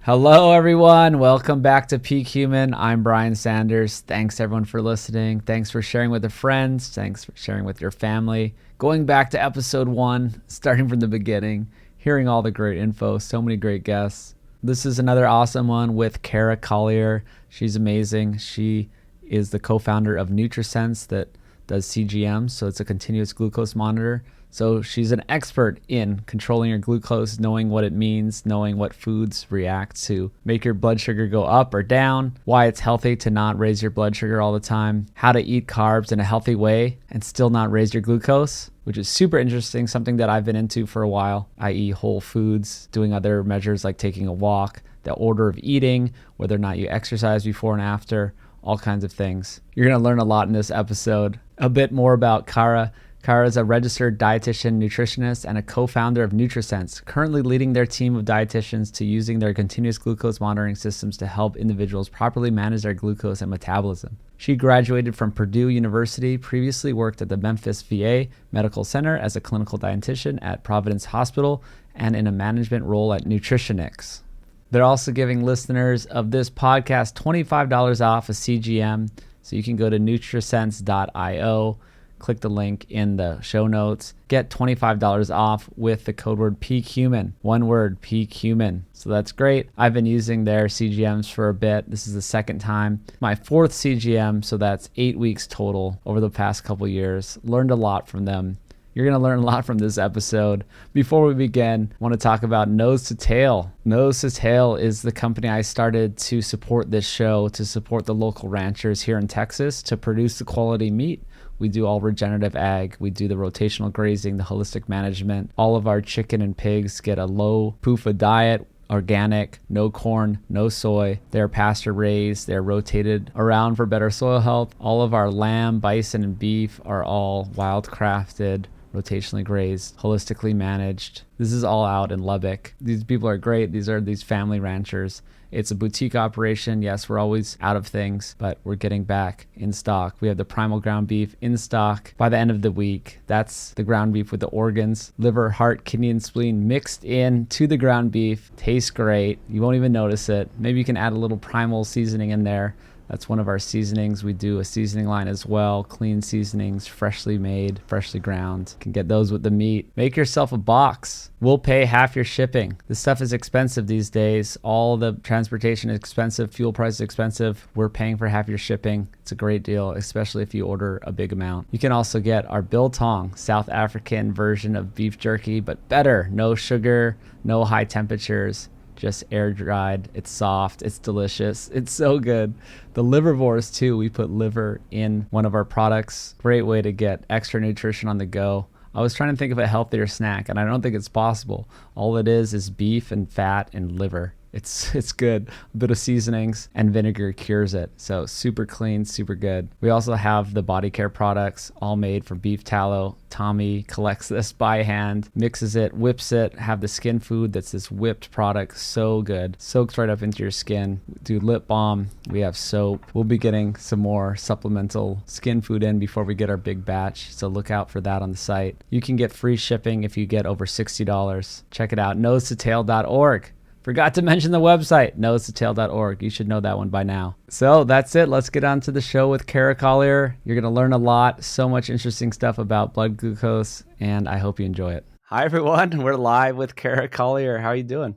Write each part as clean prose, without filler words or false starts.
Hello, everyone. Welcome back to Peak Human. I'm Brian Sanders. Thanks, everyone, for listening. Thanks for sharing with your friends. Thanks for sharing with your family. Going back to episode 1, starting from the beginning, hearing all the great info, so many great guests. This is another awesome one with Kara Collier. She's amazing. She is the co-founder of Nutri-Sense that does CGM, so it's a continuous glucose monitor. So she's an expert in controlling your glucose, knowing what it means, knowing what foods react to make your blood sugar go up or down, why it's healthy to not raise your blood sugar all the time, how to eat carbs in a healthy way and still not raise your glucose, which is super interesting, something that I've been into for a while, i.e. whole foods, doing other measures like taking a walk, the order of eating, whether or not you exercise before and after, all kinds of things. You're going to learn a lot in this episode. A bit more about Kara. Kara is a registered dietitian nutritionist and a co-founder of Nutri-Sense, currently leading their team of dietitians to using their continuous glucose monitoring systems to help individuals properly manage their glucose and metabolism. She graduated from Purdue University, previously worked at the Memphis VA Medical Center as a clinical dietitian at Providence Hospital, and in a management role at Nutritionix. They're also giving listeners of this podcast $25 off a CGM, so you can go to Nutrisense.io. Click the link in the show notes. Get $25 off with the code word PEAKHUMAN. One word, PEAKHUMAN. So that's great. I've been using their CGMs for a bit. This is the second time. My 4th CGM, so that's 8 weeks total over the past couple years. Learned a lot from them. You're going to learn a lot from this episode. Before we begin, I want to talk about Nose to Tail. Nose to Tail is the company I started to support this show, to support the local ranchers here in Texas, to produce the quality meat. We do all regenerative ag. We do the rotational grazing, the holistic management. All of our chicken and pigs get a low PUFA diet, organic, no corn, no soy. They're pasture raised. They're rotated around for better soil health. All of our lamb, bison, and beef are all wild crafted, rotationally grazed, holistically managed. This is all out in Lubbock. These people are great. These are these family ranchers. It's a boutique operation. Yes, we're always out of things, but we're getting back in stock. We have the primal ground beef in stock by the end of the week. That's the ground beef with the organs, liver, heart, kidney, and spleen mixed in to the ground beef. Tastes great. You won't even notice it. Maybe you can add a little primal seasoning in there. That's one of our seasonings. We do a seasoning line as well. Clean seasonings, freshly made, freshly ground. You can get those with the meat. Make yourself a box. We'll pay half your shipping. This stuff is expensive these days. All the transportation is expensive. Fuel price is expensive. We're paying for half your shipping. It's a great deal, especially if you order a big amount. You can also get our biltong, South African version of beef jerky, but better. No sugar, no high temperatures. Just air dried. It's soft. It's delicious. It's so good. The liverivores too. We put liver in one of our products. Great way to get extra nutrition on the go. I was trying to think of a healthier snack, and I don't think it's possible. All it is beef and fat and liver. It's good. A bit of seasonings and vinegar cures it. So super clean, super good. We also have the body care products, all made from beef tallow. Tommy collects this by hand, mixes it, whips it, have the skin food that's this whipped product. So good. Soaks right up into your skin. Do lip balm. We have soap. We'll be getting some more supplemental skin food in before we get our big batch. So look out for that on the site. You can get free shipping if you get over $60. Check it out, nosetotale.org. Forgot to mention the website, nosetotale.org. You should know that one by now. So that's it. Let's get on to the show with Kara Collier. You're going to learn a lot, so much interesting stuff about blood glucose, and I hope you enjoy it. Hi, everyone. We're live with Kara Collier. How are you doing?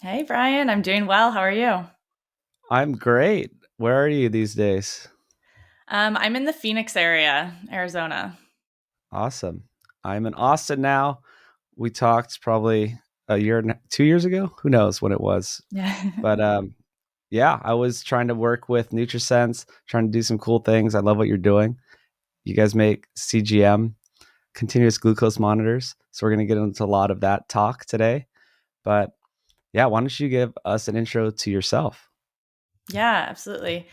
Hey, Brian. I'm doing well. How are you? I'm great. Where are you these days? I'm in the Phoenix area, Arizona. Awesome. I'm in Austin now. We talked probably a year, 2 years ago. Who knows when it was? Yeah. But yeah, I was trying to work with Nutri-Sense, trying to do some cool things. I love what you're doing. You guys make CGM, continuous glucose monitors. So we're going to get into a lot of that talk today. But yeah, why don't you give us an intro to yourself? Yeah, absolutely.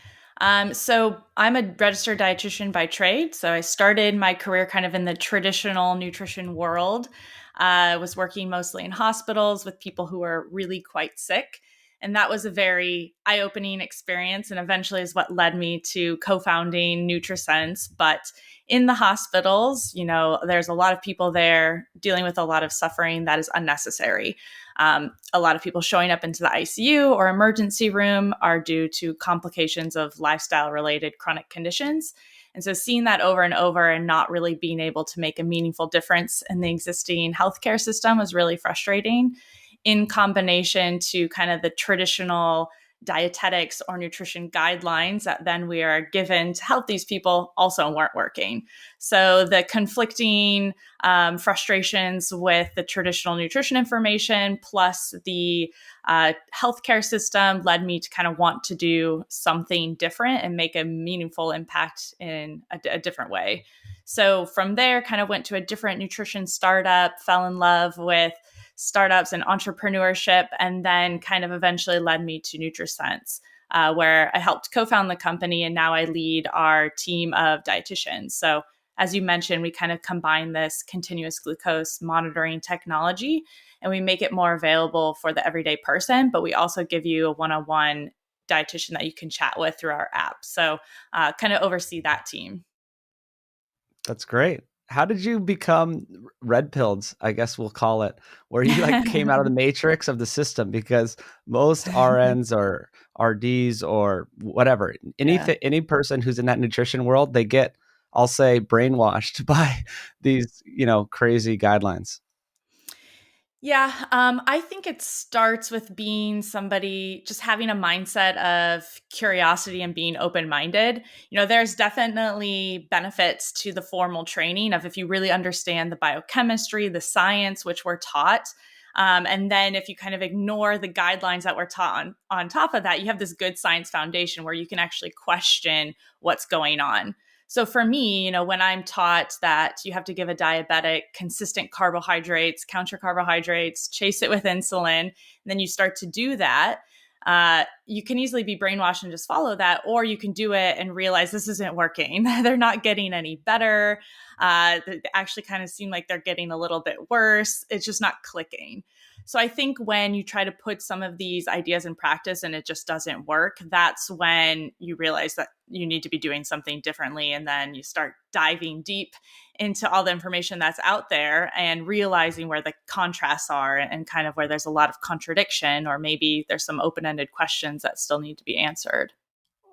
So I'm a registered dietitian by trade. So I started my career kind of in the traditional nutrition world. I was working mostly in hospitals with people who were really quite sick. And that was a very eye-opening experience, and eventually is what led me to co-founding Nutri-Sense. But in the hospitals, there's a lot of people there dealing with a lot of suffering that is unnecessary. A lot of people showing up into the ICU or emergency room are due to complications of lifestyle related chronic conditions. And so seeing that over and over and not really being able to make a meaningful difference in the existing healthcare system was really frustrating, in combination to kind of the traditional dietetics or nutrition guidelines that then we are given to help these people also weren't working. So the conflicting frustrations with the traditional nutrition information plus the healthcare system led me to kind of want to do something different and make a meaningful impact in a different way. So from there, kind of went to a different nutrition startup, fell in love with startups and entrepreneurship, and then kind of eventually led me to Nutri-Sense, where I helped co-found the company, and now I lead our team of dietitians. So as you mentioned, we kind of combine this continuous glucose monitoring technology, and we make it more available for the everyday person, but we also give you a one-on-one dietitian that you can chat with through our app. So kind of oversee that team. That's great. How did you become red pilled, I guess we'll call it, where you like came out of the matrix of the system? Because most RNs or RDs or whatever, Yeah. any person who's in that nutrition world, they get, I'll say, brainwashed by these, crazy guidelines. Yeah, I think it starts with being somebody just having a mindset of curiosity and being open minded. There's definitely benefits to the formal training of if you really understand the biochemistry, the science, which we're taught. And then if you kind of ignore the guidelines that we're taught on top of that, you have this good science foundation where you can actually question what's going on. So for me, when I'm taught that you have to give a diabetic consistent carbohydrates, counter carbohydrates, chase it with insulin, and then you start to do that, you can easily be brainwashed and just follow that, or you can do it and realize this isn't working. They're not getting any better. They actually kind of seem like they're getting a little bit worse. It's just not clicking. So I think when you try to put some of these ideas in practice and it just doesn't work, that's when you realize that you need to be doing something differently. And then you start diving deep into all the information that's out there and realizing where the contrasts are and kind of where there's a lot of contradiction, or maybe there's some open-ended questions that still need to be answered.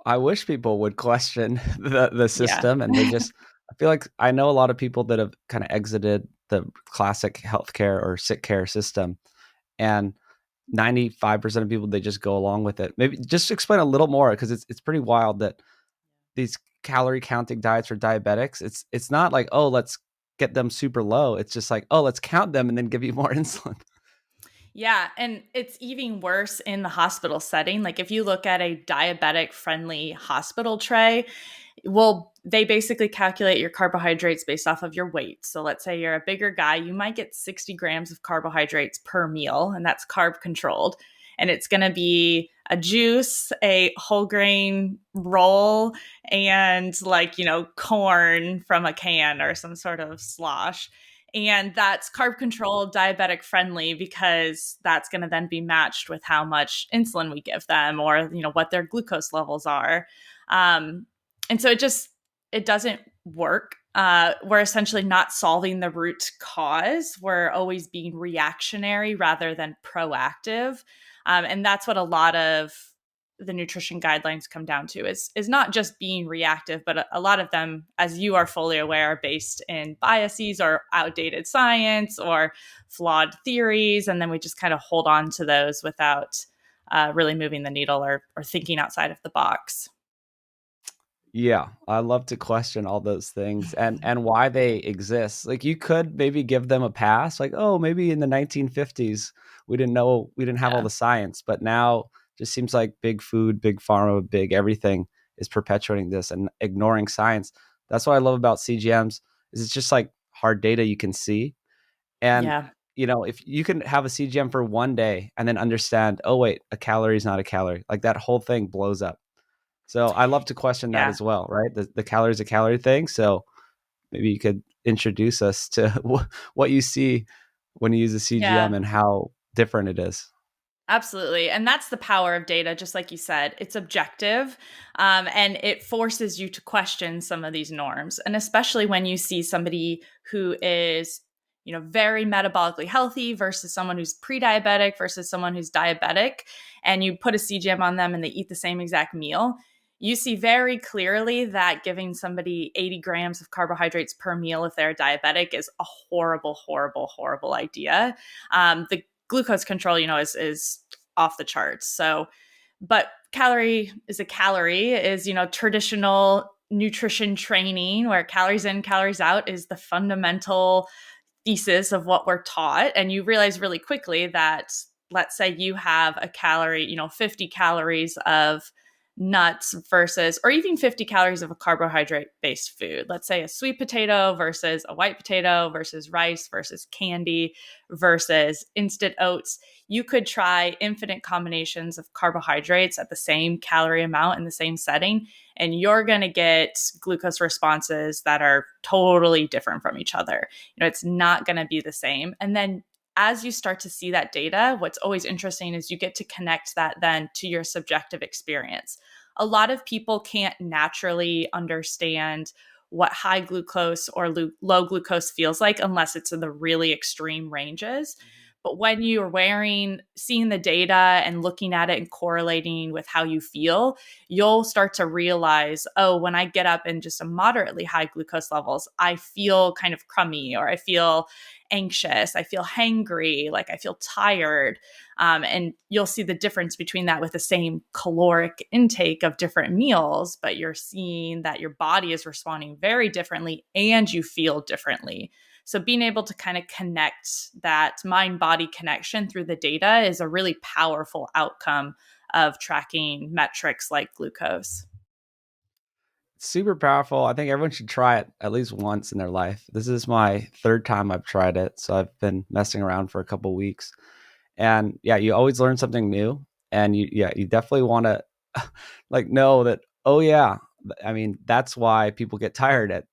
I wish people would question the Yeah. system, and I feel like I know a lot of people that have kind of exited the classic healthcare or sick care system, and 95% of people, they just go along with it. Maybe just explain a little more, because it's pretty wild that these calorie counting diets for diabetics, it's not like, oh, let's get them super low. It's just like, oh, let's count them and then give you more insulin. Yeah, and it's even worse in the hospital setting. Like if you look at a diabetic friendly hospital tray, well, they basically calculate your carbohydrates based off of your weight. So let's say you're a bigger guy, you might get 60 grams of carbohydrates per meal, and that's carb controlled. And it's going to be a juice, a whole grain roll, and corn from a can or some sort of slosh. And that's carb controlled, diabetic friendly, because that's going to then be matched with how much insulin we give them, or what their glucose levels are. And so it doesn't work. We're essentially not solving the root cause. We're always being reactionary rather than proactive. And that's what a lot of the nutrition guidelines come down to, is not just being reactive, but a lot of them, as you are fully aware, are based in biases or outdated science or flawed theories. And then we just kind of hold on to those without really moving the needle or thinking outside of the box. Yeah, I love to question all those things and why they exist. Like you could maybe give them a pass, like, oh, maybe in the 1950s we didn't have all Yeah. the science, but now just seems like big food, big pharma, big everything is perpetuating this and ignoring science. That's what I love about CGMs, is it's just like hard data you can see. And Yeah. if you can have a CGM for one day and then understand, oh wait, a calorie is not a calorie, like that whole thing blows up. So I love to question that Yeah. as well, right? The calorie is a calorie thing. So maybe you could introduce us to what you see when you use a CGM Yeah. and how different it is. Absolutely. And that's the power of data, just like you said. It's objective, and it forces you to question some of these norms. And especially when you see somebody who is very metabolically healthy versus someone who's pre-diabetic versus someone who's diabetic, and you put a CGM on them and they eat the same exact meal, you see very clearly that giving somebody 80 grams of carbohydrates per meal if they're diabetic is a horrible, horrible, horrible idea. The glucose control, is off the charts. So, but calorie is a calorie is, traditional nutrition training where calories in, calories out is the fundamental thesis of what we're taught. And you realize really quickly that, let's say you have a calorie, 50 calories of nuts versus, or even 50 calories of a carbohydrate based food. Let's say a sweet potato versus a white potato versus rice versus candy versus instant oats. You could try infinite combinations of carbohydrates at the same calorie amount in the same setting, and you're going to get glucose responses that are totally different from each other. It's not going to be the same. And then as you start to see that data, what's always interesting is you get to connect that then to your subjective experience. A lot of people can't naturally understand what high glucose or low glucose feels like unless it's in the really extreme ranges. But when you're seeing the data and looking at it and correlating with how you feel, you'll start to realize, oh, when I get up in just a moderately high glucose levels, I feel kind of crummy, or I feel anxious, I feel hangry, like I feel tired. And you'll see the difference between that with the same caloric intake of different meals, but you're seeing that your body is responding very differently and you feel differently. So being able to kind of connect that mind-body connection through the data is a really powerful outcome of tracking metrics like glucose. Super powerful. I think everyone should try it at least once in their life. This is my third time I've tried it, so I've been messing around for a couple weeks. And yeah, you always learn something new, and you definitely want to know that, oh yeah, I mean, that's why people get tired at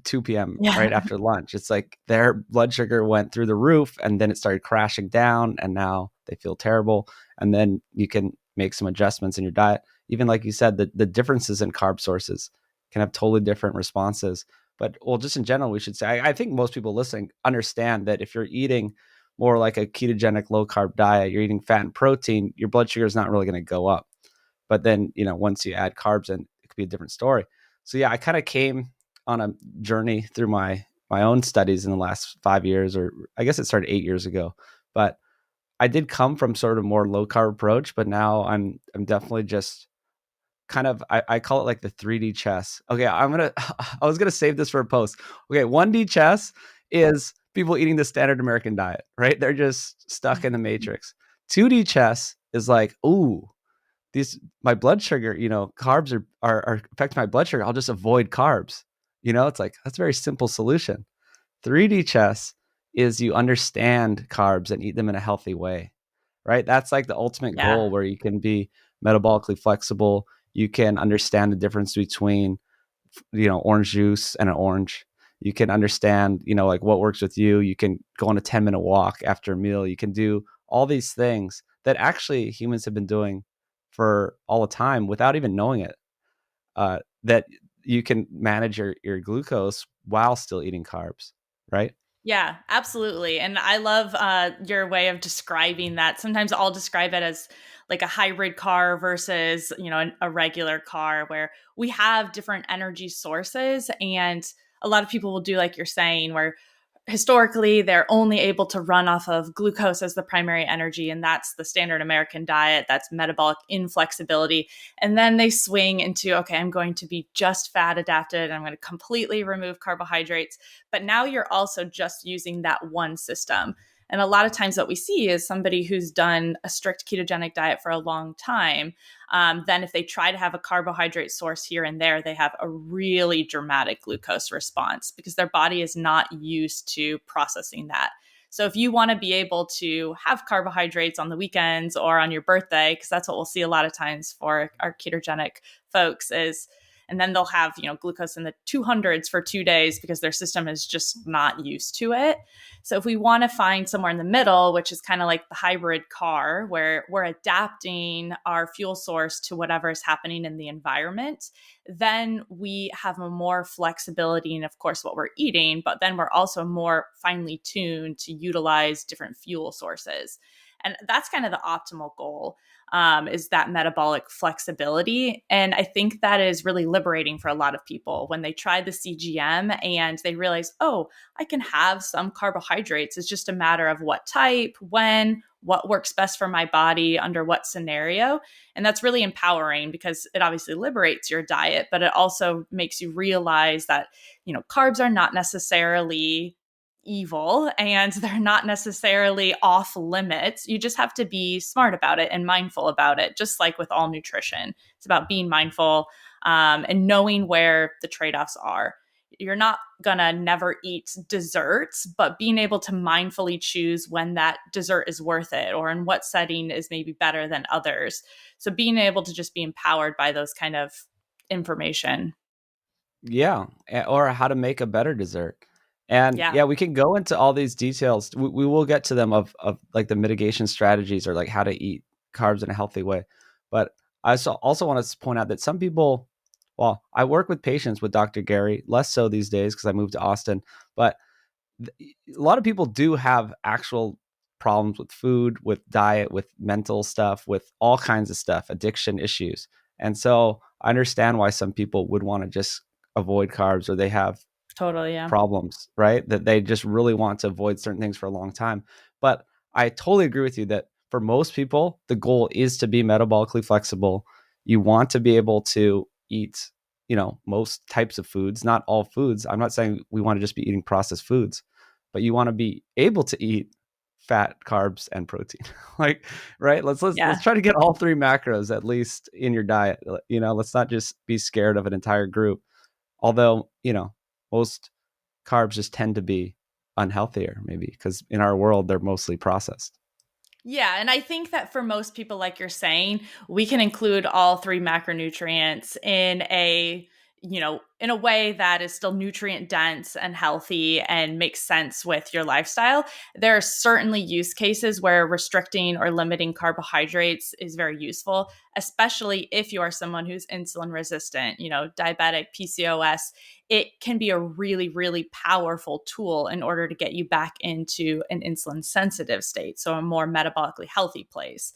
2 p.m. right after lunch. It's like their blood sugar went through the roof and then it started crashing down and now they feel terrible. And then you can make some adjustments in your diet. Even like you said, the differences in carb sources can have totally different responses. But well, just in general, we should say, I think most people listening understand that if you're eating more like a ketogenic low carb diet, you're eating fat and protein, your blood sugar is not really going to go up. But then, once you add carbs in, it could be a different story. So yeah, I kind of came on a journey through my own studies in the last 5 years, or I guess it started 8 years ago. But I did come from sort of more low carb approach, but now I'm definitely just kind of, I call it like the 3D chess. Okay, I was gonna save this for a post. Okay, 1D chess is people eating the standard American diet, right? They're just stuck in the matrix. 2D chess is like, ooh, my blood sugar, carbs are affecting my blood sugar. I'll just avoid carbs. It's like, that's a very simple solution. 3D chess is you understand carbs and eat them in a healthy way, right? That's like the ultimate goal, where you can be metabolically flexible. You can understand the difference between, orange juice and an orange. You can understand, like what works with you. You can go on a 10-minute walk after a meal. You can do all these things that actually humans have been doing for all the time without even knowing it. That you can manage your glucose while still eating carbs, right? Yeah, absolutely. And I love your way of describing that. Sometimes I'll describe it as like a hybrid car versus, a regular car, where we have different energy sources. And a lot of people will do like you're saying, where historically they're only able to run off of glucose as the primary energy, and that's the standard American diet. That's metabolic inflexibility. And then they swing into, okay, I'm going to be just fat adapted, I'm going to completely remove carbohydrates. But now you're also just using that one system. And a lot of times what we see is somebody who's done a strict ketogenic diet for a long time, then if they try to have a carbohydrate source here and there, they have a really dramatic glucose response because their body is not used to processing that. So if you want to be able to have carbohydrates on the weekends or on your birthday, because that's what we'll see a lot of times for our ketogenic folks is, And then they'll have, glucose in the 200s for 2 days because their system is just not used to it. So if we want to find somewhere in the middle, which is kind of like the hybrid car, where we're adapting our fuel source to whatever is happening in the environment, then we have a more flexibility in, of course, what we're eating, but then we're also more finely tuned to utilize different fuel sources. And that's kind of the optimal goal, is that metabolic flexibility. And I think that is really liberating for a lot of people when they try the CGM and they realize, oh, I can have some carbohydrates. It's just a matter of what type, when, what works best for my body under what scenario. And that's really empowering because it obviously liberates your diet, but it also makes you realize that, carbs are not necessarily evil and they're not necessarily off limits. You just have to be smart about it and mindful about it, just like with all nutrition. It's about being mindful, and knowing where the trade-offs are. You're not gonna never eat desserts, but being able to mindfully choose when that dessert is worth it or in what setting is maybe better than others. So being able to just be empowered by those kind of information. Yeah, or how to make a better dessert. And Yeah. yeah, we can go into all these details. We will get to them of like the mitigation strategies or like how to eat carbs in a healthy way. But I also want to point out that some people, well, I work with patients with Dr. Gary, less so these days because I moved to Austin, but a lot of people do have actual problems with food, with diet, with mental stuff, with all kinds of stuff, addiction issues. And so I understand why some people would want to just avoid carbs, or they have Totally. Yeah. problems, right? That they just really want to avoid certain things for a long time. But I totally agree with you that for most people, the goal is to be metabolically flexible. You want to be able to eat, most types of foods, not all foods. I'm not saying we want to just be eating processed foods, but you want to be able to eat fat, carbs, and protein. Like, right? Let's Yeah. try to get all three macros at least in your diet. Let's not just be scared of an entire group. Although, most carbs just tend to be unhealthier, maybe because in our world they're mostly processed. Yeah, and I think that for most people, like you're saying, we can include all three macronutrients in a way that is still nutrient dense and healthy and makes sense with your lifestyle. There are certainly use cases where restricting or limiting carbohydrates is very useful, especially if you are someone who's insulin resistant, diabetic, PCOS. It can be a really, really powerful tool in order to get you back into an insulin sensitive state, so a more metabolically healthy place.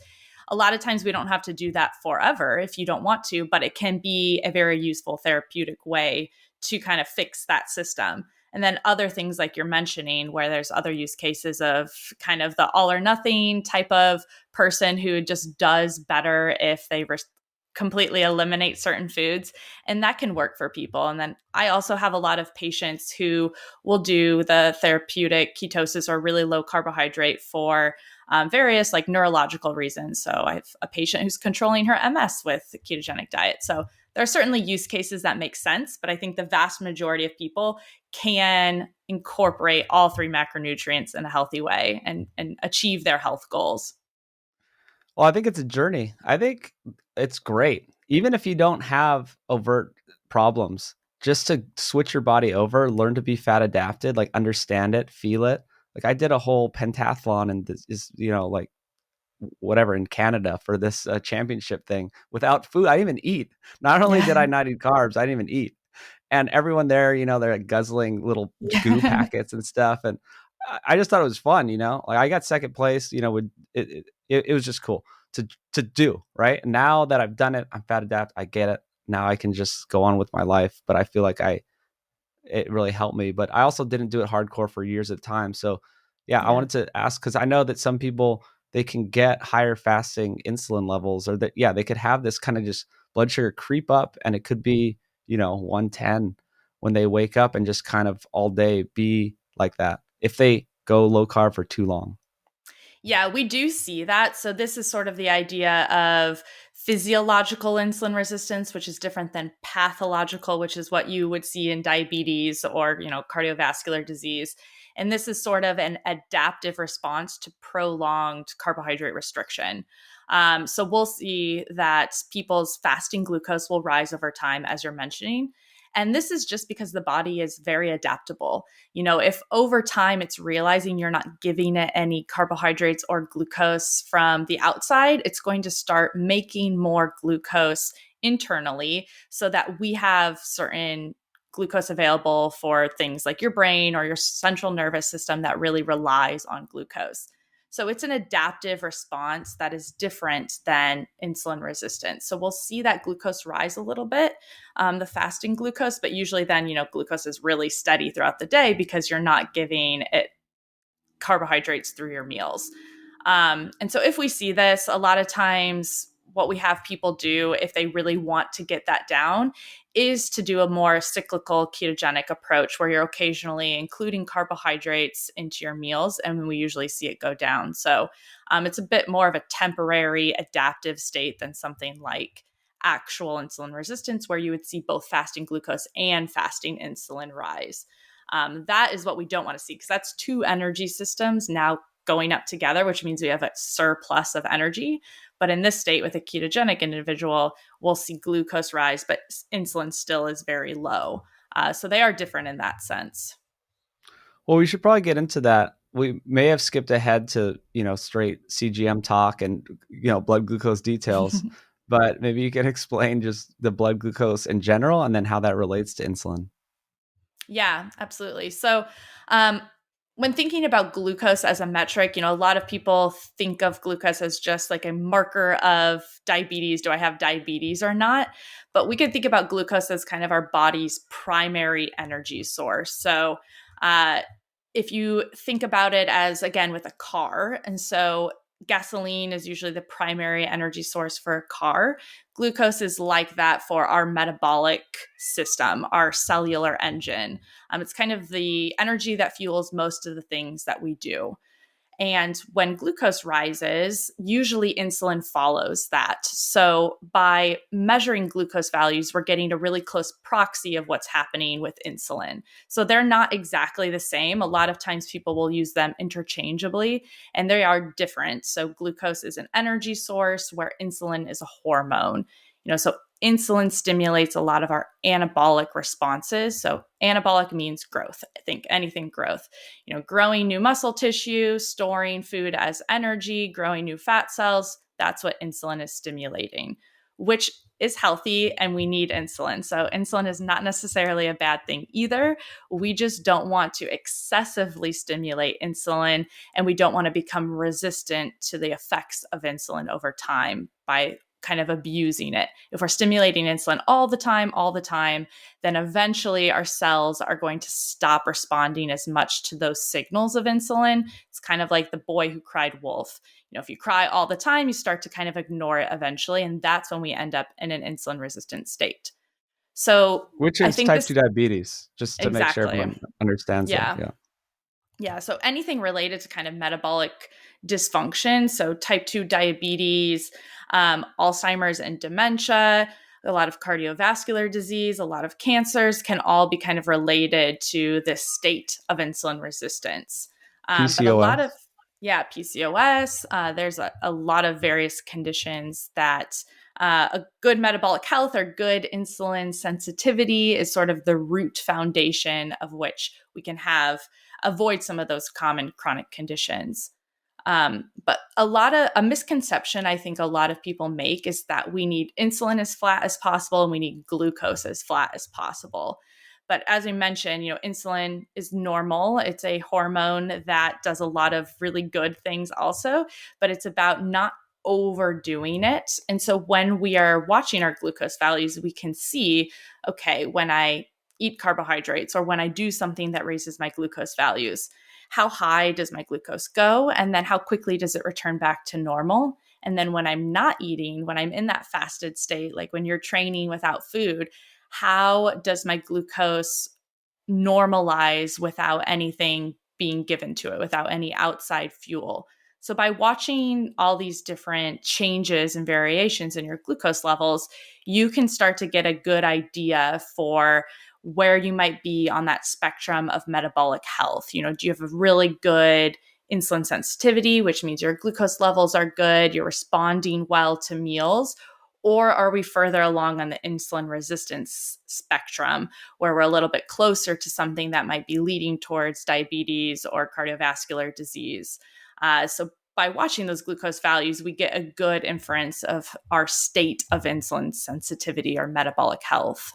A lot of times we don't have to do that forever if you don't want to, but it can be a very useful therapeutic way to kind of fix that system. And then other things like you're mentioning, where there's other use cases of kind of the all or nothing type of person who just does better if they completely eliminate certain foods, and that can work for people. And then I also have a lot of patients who will do the therapeutic ketosis or really low carbohydrate for various like neurological reasons. So I have a patient who's controlling her MS with the ketogenic diet. So there are certainly use cases that make sense, but I think the vast majority of people can incorporate all three macronutrients in a healthy way and achieve their health goals. Well, I think it's a journey. I think it's great. Even if you don't have overt problems, just to switch your body over, learn to be fat adapted, like understand it, feel it. Like I did a whole pentathlon and this is, like whatever in Canada for this championship thing without food. I didn't even eat. Not only did I not eat carbs, I didn't even eat. And everyone there, they're like guzzling little goo Yeah. packets and stuff. And I just thought it was fun, like I got second place, it was just cool to do. Right. And now that I've done it, I'm fat adapt. I get it. Now I can just go on with my life. But I feel like it really helped me. But I also didn't do it hardcore for years at a time. So yeah, I Yeah. wanted to ask because I know that some people they can get higher fasting insulin levels, or that they could have this kind of just blood sugar creep up, and it could be 110 when they wake up and just kind of all day be like that if they go low carb for too long. Yeah, we do see that. So, this is sort of the idea of physiological insulin resistance, which is different than pathological, which is what you would see in diabetes or, cardiovascular disease. And this is sort of an adaptive response to prolonged carbohydrate restriction. So we'll see that people's fasting glucose will rise over time, as you're mentioning. And this is just because the body is very adaptable. If over time it's realizing you're not giving it any carbohydrates or glucose from the outside, it's going to start making more glucose internally so that we have certain glucose available for things like your brain or your central nervous system that really relies on glucose. So it's an adaptive response that is different than insulin resistance. So we'll see that glucose rise a little bit, the fasting glucose, but usually then, glucose is really steady throughout the day because you're not giving it carbohydrates through your meals. And so if we see this, a lot of times what we have people do if they really want to get that down is to do a more cyclical ketogenic approach where you're occasionally including carbohydrates into your meals, and we usually see it go down. So it's a bit more of a temporary adaptive state than something like actual insulin resistance, where you would see both fasting glucose and fasting insulin rise. That is what we don't want to see, because that's two energy systems now going up together, which means we have a surplus of energy. But in this state with a ketogenic individual, we'll see glucose rise, but insulin still is very low. So they are different in that sense. Well, we should probably get into that. We may have skipped ahead to, straight CGM talk and, blood glucose details, but maybe you can explain just the blood glucose in general and then how that relates to insulin. Yeah, absolutely. So, when thinking about glucose as a metric, a lot of people think of glucose as just like a marker of diabetes. Do I have diabetes or not? But we could think about glucose as kind of our body's primary energy source. So, if you think about it as, again, with a car, and so gasoline is usually the primary energy source for a car. Glucose is like that for our metabolic system, our cellular engine. It's kind of the energy that fuels most of the things that we do. And when glucose rises, usually insulin follows that. So by measuring glucose values, we're getting a really close proxy of what's happening with insulin. So they're not exactly the same. A lot of times people will use them interchangeably, and they are different. So glucose is an energy source where insulin is a hormone. So insulin stimulates a lot of our anabolic responses. So anabolic means growth. I think anything growth, growing new muscle tissue, storing food as energy, growing new fat cells. That's what insulin is stimulating, which is healthy, and we need insulin. So insulin is not necessarily a bad thing either. We just don't want to excessively stimulate insulin, and we don't want to become resistant to the effects of insulin over time by kind of abusing it. If we're stimulating insulin all the time, then eventually our cells are going to stop responding as much to those signals of insulin. It's kind of like the boy who cried wolf. If you cry all the time, you start to kind of ignore it eventually, and that's when we end up in an insulin resistant state. So Which I is think type this 2 diabetes, just to make sure exactly. everyone understands that. Yeah. Yeah. Yeah. So anything related to kind of metabolic dysfunction, so type 2 diabetes, Alzheimer's and dementia, a lot of cardiovascular disease, a lot of cancers can all be kind of related to this state of insulin resistance. But a lot of, PCOS. PCOS, there's a lot of various conditions that a good metabolic health or good insulin sensitivity is sort of the root foundation of which we can avoid some of those common chronic conditions. But a misconception I think a lot of people make is that we need insulin as flat as possible and we need glucose as flat as possible. But as we mentioned, insulin is normal. It's a hormone that does a lot of really good things also, but it's about not overdoing it. And so when we are watching our glucose values, we can see, okay, when I eat carbohydrates or when I do something that raises my glucose values, how high does my glucose go? And then how quickly does it return back to normal? And then when I'm not eating, when I'm in that fasted state, like when you're training without food, how does my glucose normalize without anything being given to it, without any outside fuel? So by watching all these different changes and variations in your glucose levels, you can start to get a good idea for where you might be on that spectrum of metabolic health. Do you have a really good insulin sensitivity, which means your glucose levels are good, you're responding well to meals? Or are we further along on the insulin resistance spectrum where we're a little bit closer to something that might be leading towards diabetes or cardiovascular disease? So by watching those glucose values, we get a good inference of our state of insulin sensitivity or metabolic health.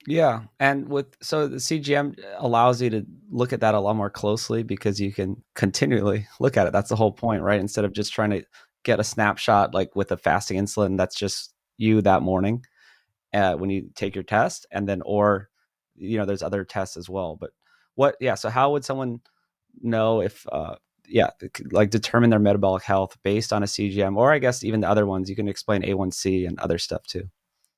Yeah, and so the CGM allows you to look at that a lot more closely because you can continually look at it. That's the whole point, right? Instead of just trying to get a snapshot like with a fasting insulin, that's just you that morning when you take your test, and then there's other tests as well. But so how would someone know if like determine their metabolic health based on a CGM, or I guess even the other ones you can explain A1C and other stuff too.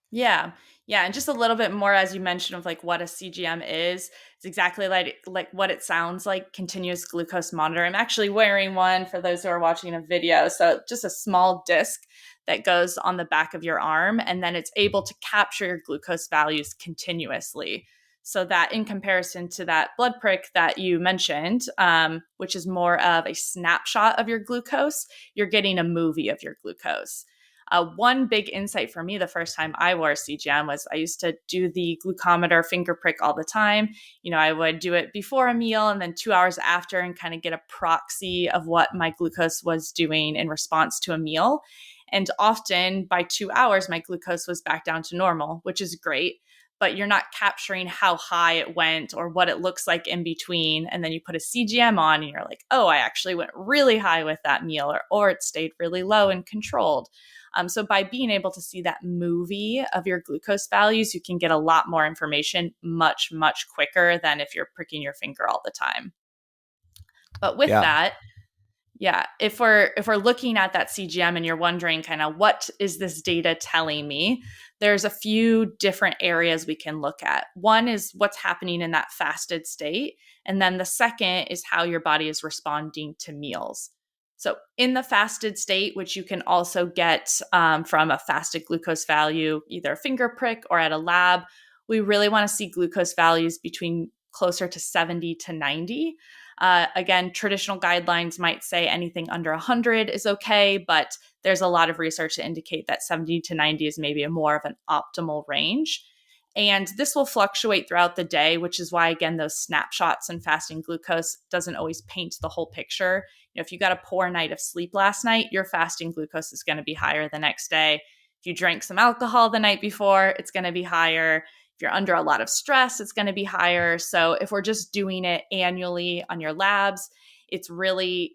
Yeah. Yeah. And just a little bit more, as you mentioned, of like what a CGM is. It's exactly like what it sounds like, continuous glucose monitor. I'm actually wearing one for those who are watching a video. So just a small disc that goes on the back of your arm, and then it's able to capture your glucose values continuously. So that in comparison to that blood prick that you mentioned, which is more of a snapshot of your glucose, you're getting a movie of your glucose. One big insight for me the first time I wore a CGM was I used to do the glucometer finger prick all the time. I would do it before a meal and then 2 hours after and kind of get a proxy of what my glucose was doing in response to a meal. And often by 2 hours, my glucose was back down to normal, which is great. But you're not capturing how high it went or what it looks like in between. And then you put a CGM on and you're like, oh, I actually went really high with that meal, or it stayed really low and controlled. So by being able to see that movie of your glucose values, you can get a lot more information much, much quicker than if you're pricking your finger all the time. But with Yeah. that, yeah, if we're looking at that CGM and you're wondering kind of what is this data telling me, there's a few different areas we can look at. One is what's happening in that fasted state, and then the second is how your body is responding to meals. So in the fasted state, which you can also get from a fasted glucose value, either a finger prick or at a lab, we really want to see glucose values between closer to 70 to 90. Again, traditional guidelines might say anything under 100 is okay, but there's a lot of research to indicate that 70 to 90 is maybe a more of an optimal range. And this will fluctuate throughout the day, which is why, again, those snapshots and fasting glucose doesn't always paint the whole picture. If you got a poor night of sleep last night, your fasting glucose is going to be higher the next day. If you drank some alcohol the night before, it's going to be higher. If you're under a lot of stress, it's going to be higher. So if we're just doing it annually on your labs, it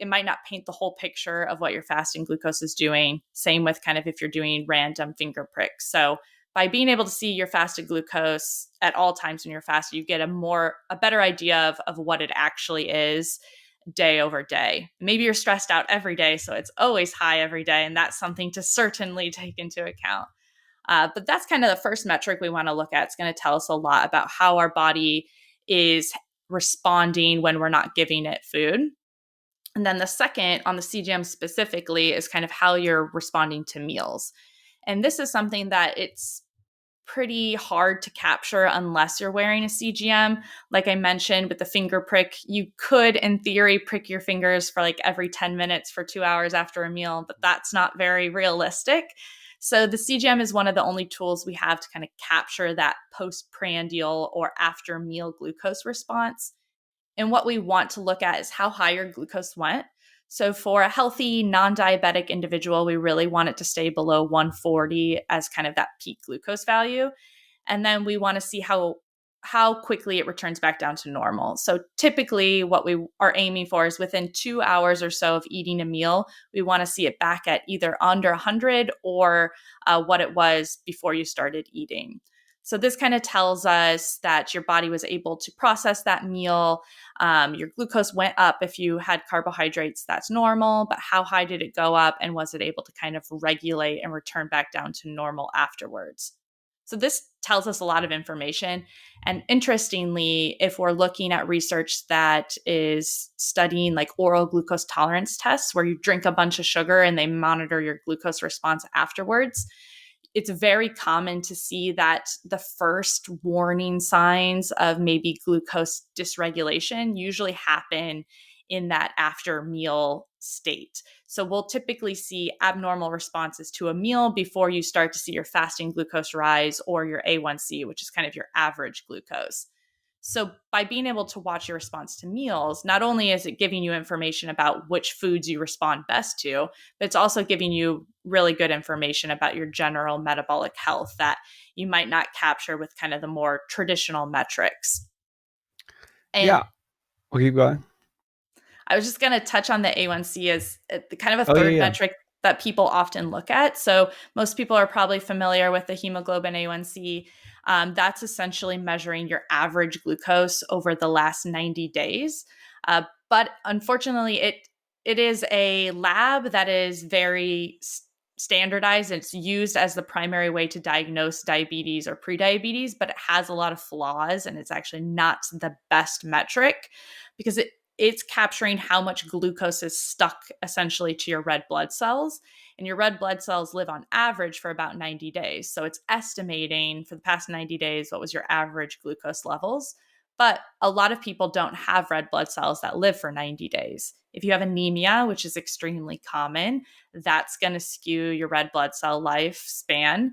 might not paint the whole picture of what your fasting glucose is doing. Same with kind of if you're doing random finger pricks. So by being able to see your fasted glucose at all times when you're fasted, you get a better idea of what it actually is day over day. Maybe you're stressed out every day, so it's always high every day, and that's something to certainly take into account. But that's kind of the first metric we want to look at. It's going to tell us a lot about how our body is responding when we're not giving it food. And then the second on the CGM specifically is kind of how you're responding to meals. And this is something that it's pretty hard to capture unless you're wearing a CGM. Like I mentioned with the finger prick, you could, in theory, prick your fingers for like every 10 minutes for 2 hours after a meal, but that's not very realistic. So the CGM is one of the only tools we have to kind of capture that postprandial or after meal glucose response. And what we want to look at is how high your glucose went. So for a healthy, non-diabetic individual, we really want it to stay below 140 as kind of that peak glucose value. And then we want to see how quickly it returns back down to normal. So typically what we are aiming for is within 2 hours or so of eating a meal, we want to see it back at either under 100 or what it was before you started eating. So this kind of tells us that your body was able to process that meal. Your glucose went up if you had carbohydrates, that's normal, but how high did it go up, and was it able to kind of regulate and return back down to normal afterwards? So this tells us a lot of information. And interestingly, if we're looking at research that is studying like oral glucose tolerance tests, where you drink a bunch of sugar and they monitor your glucose response afterwards, it's very common to see that the first warning signs of maybe glucose dysregulation usually happen in that after meal state. So we'll typically see abnormal responses to a meal before you start to see your fasting glucose rise or your A1C, which is kind of your average glucose. So by being able to watch your response to meals, not only is it giving you information about which foods you respond best to, but it's also giving you really good information about your general metabolic health that you might not capture with kind of the more traditional metrics. And Yeah. We'll keep going. I was just going to touch on the A1C as kind of a Oh, yeah, third yeah. metric that people often look at. So most people are probably familiar with the hemoglobin A1C. That's essentially measuring your average glucose over the last 90 days. But unfortunately, it is a lab that is very standardized. It's used as the primary way to diagnose diabetes or prediabetes, but it has a lot of flaws, and it's actually not the best metric because it's capturing how much glucose is stuck essentially to your red blood cells. And your red blood cells live on average for about 90 days. So it's estimating for the past 90 days what was your average glucose levels. But a lot of people don't have red blood cells that live for 90 days. If you have anemia, which is extremely common, that's going to skew your red blood cell lifespan.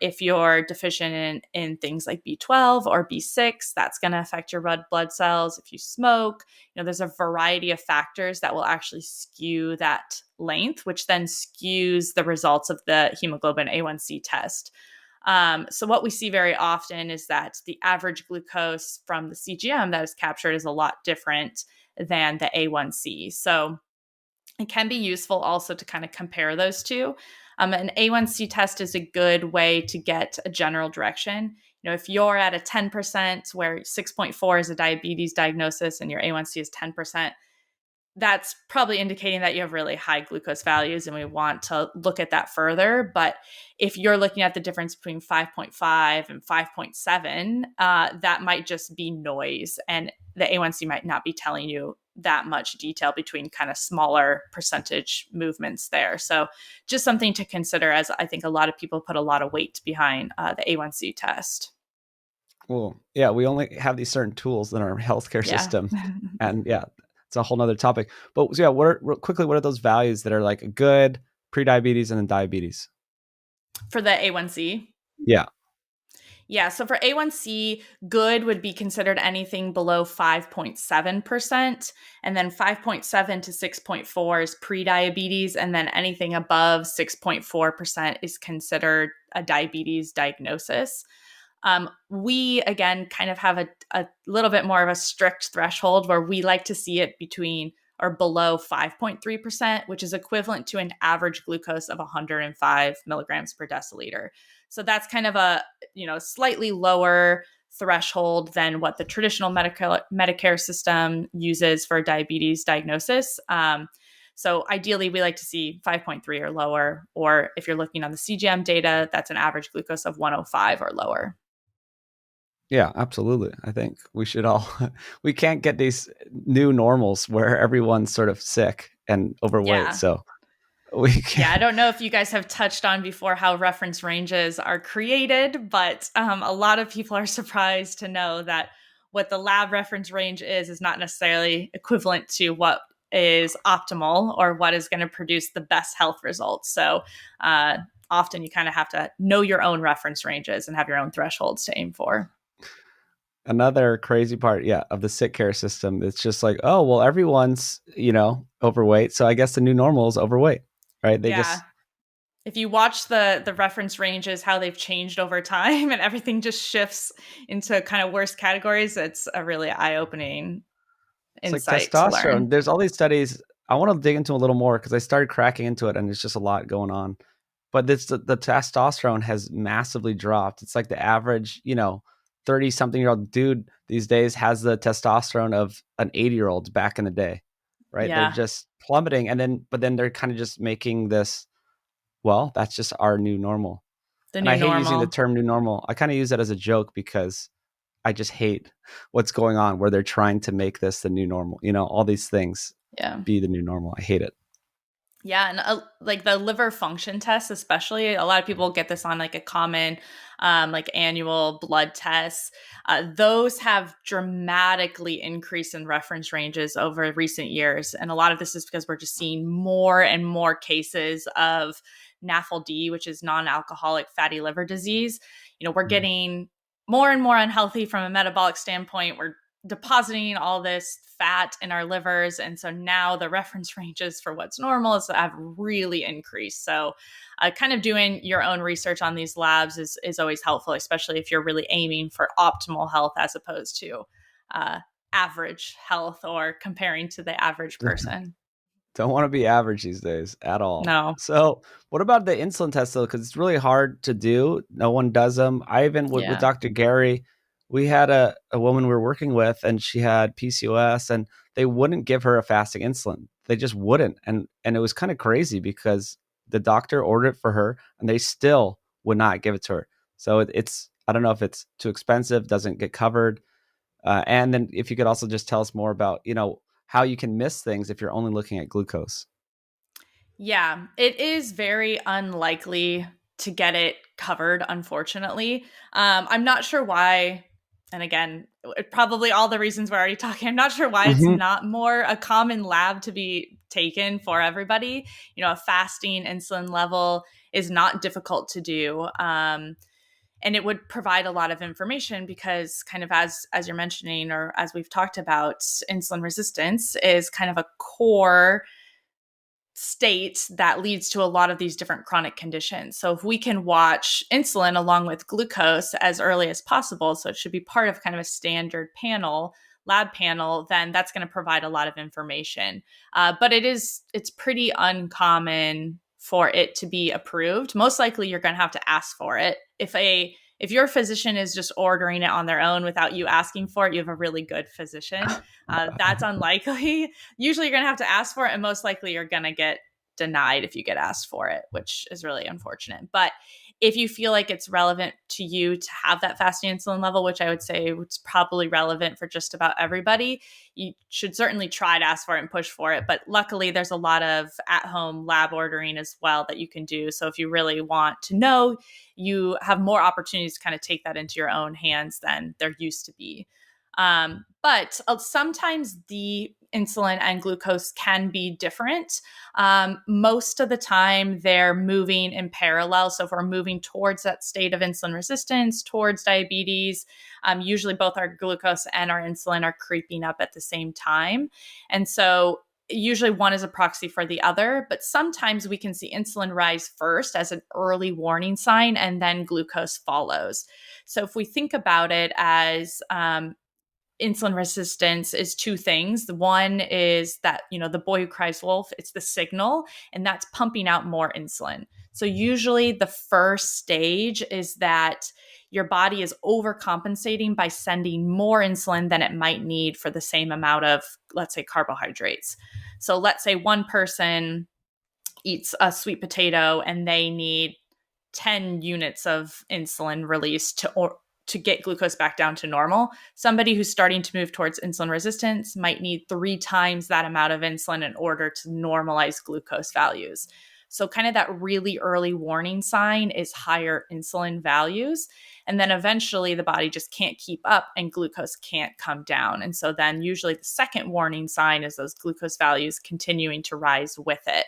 If you're deficient in things like B12 or B6, that's going to affect your red blood cells. If you smoke, there's a variety of factors that will actually skew that length, which then skews the results of the hemoglobin A1C test. So what we see very often is that the average glucose from the CGM that is captured is a lot different than the A1C. So it can be useful also to kind of compare those two. An A1C test is a good way to get a general direction. If you're at a 10%, where 6.4 is a diabetes diagnosis and your A1C is 10%, that's probably indicating that you have really high glucose values, and we want to look at that further. But if you're looking at the difference between 5.5 and 5.7, that might just be noise, and the A1C might not be telling you that much detail between kind of smaller percentage movements there. So just something to consider, as I think a lot of people put a lot of weight behind the A1C test. Well, yeah, we only have these certain tools in our healthcare Yeah. system. And yeah, it's a whole nother topic. But so yeah, real quickly, what are those values that are like good, pre-diabetes, and then diabetes? For the A1C. Yeah. Yeah, so for A1C, good would be considered anything below 5.7%. And then 5.7 to 6.4 is prediabetes. And then anything above 6.4% is considered a diabetes diagnosis. We, again, kind of have a little bit more of a strict threshold where we like to see it between or below 5.3%, which is equivalent to an average glucose of 105 milligrams per deciliter. So that's kind of a slightly lower threshold than what the traditional Medicare system uses for diabetes diagnosis. So ideally, we like to see 5.3 or lower, or if you're looking on the CGM data, that's an average glucose of 105 or lower. Yeah, absolutely. I think we should all, we can't get these new normals where everyone's sort of sick and overweight. Yeah. So we Yeah, I can't. don't know if you guys have touched on before how reference ranges are created, but a lot of people are surprised to know that what the lab reference range is not necessarily equivalent to what is optimal or what is going to produce the best health results. So often you kind of have to know your own reference ranges and have your own thresholds to aim for. Another crazy part, yeah, of the sick care system. It's just like, oh, well, everyone's, overweight. So I guess the new normal is overweight, right? They Yeah. just, If you watch the reference ranges, how they've changed over time and everything just shifts into kind of worse categories, it's a really eye-opening it's like insight to testosterone. learn. There's all these studies. I want to dig into a little more because I started cracking into it and it's just a lot going on. But the testosterone has massively dropped. It's like the average, 30 something year old dude these days has the testosterone of an 80-year-old back in the day, right? They're Yeah, just plummeting. But then they're kind of just making this, well, that's just our new normal. the And I new hate using the normal. term new normal. I kind of use that as a joke because I just hate what's going on where they're trying to make this the new normal, all these things Yeah. be the new normal. I hate it. Yeah, and like the liver function test, especially, a lot of people get this on like a common, like annual blood test. Those have dramatically increased in reference ranges over recent years, and a lot of this is because we're just seeing more and more cases of NAFLD, which is non-alcoholic fatty liver disease. We're Mm. getting more and more unhealthy from a metabolic standpoint. We're depositing all this fat in our livers. And so now the reference ranges for what's normal have really increased. So kind of doing your own research on these labs is always helpful, especially if you're really aiming for optimal health as opposed to uh, average health or comparing to the average person. Don't want to be average these days at all. No. So, what about the insulin test though? Because it's really hard to do. No one does them. I even with Yeah. Dr. Gary, we had a woman we were working with, and she had PCOS, and they wouldn't give her a fasting insulin. They just wouldn't, and it was kind of crazy because the doctor ordered it for her, and they still would not give it to her. So it's I don't know if it's too expensive, doesn't get covered. And then if you could also just tell us more about, how you can miss things if you're only looking at glucose. Yeah, it is very unlikely to get it covered, unfortunately. I'm not sure why. And again, probably all the reasons we're already talking. I'm not sure why it's Hmm. not more a common lab to be taken for everybody. A fasting insulin level is not difficult to do. And it would provide a lot of information because kind of as you're mentioning, or as we've talked about, insulin resistance is kind of a core state that leads to a lot of these different chronic conditions. So if we can watch insulin along with glucose as early as possible, so it should be part of kind of a standard panel, lab panel, then that's going to provide a lot of information. But it's pretty uncommon for it to be approved. Most likely you're going to have to ask for it. If your physician is just ordering it on their own without you asking for it, you have a really good physician. That's unlikely. Usually you're going to have to ask for it, and most likely you're going to get denied if you get asked for it, which is really unfortunate. But if you feel like it's relevant to you to have that fasting insulin level, which I would say it's probably relevant for just about everybody, you should certainly try to ask for it and push for it. But luckily, there's a lot of at-home lab ordering as well that you can do. So if you really want to know, you have more opportunities to kind of take that into your own hands than there used to be. But sometimes the insulin and glucose can be different. Most of the time, they're moving in parallel. So, if we're moving towards that state of insulin resistance, towards diabetes, usually both our glucose and our insulin are creeping up at the same time. And so, usually one is a proxy for the other, but sometimes we can see insulin rise first as an early warning sign, and then glucose follows. So, if we think about it as insulin resistance is two things. The one is that, the boy who cries wolf, it's the signal, and that's pumping out more insulin. So usually the first stage is that your body is overcompensating by sending more insulin than it might need for the same amount of, let's say, carbohydrates. So let's say one person eats a sweet potato and they need 10 units of insulin released to get glucose back down to normal. Somebody who's starting to move towards insulin resistance might need 3 times that amount of insulin in order to normalize glucose values. So, kind of that really early warning sign is higher insulin values. And then eventually the body just can't keep up and glucose can't come down. And so, then usually the second warning sign is those glucose values continuing to rise with it.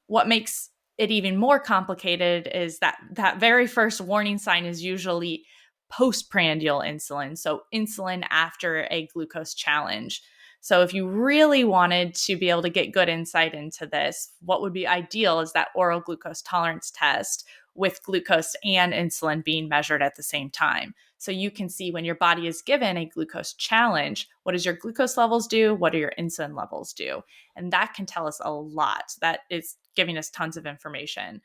What makes it even more complicated is that very first warning sign is usually postprandial insulin, so insulin after a glucose challenge. So if you really wanted to be able to get good insight into this, what would be ideal is that oral glucose tolerance test with glucose and insulin being measured at the same time. So you can see when your body is given a glucose challenge, what does your glucose levels do? What do your insulin levels do? And that can tell us a lot. That is giving us tons of information.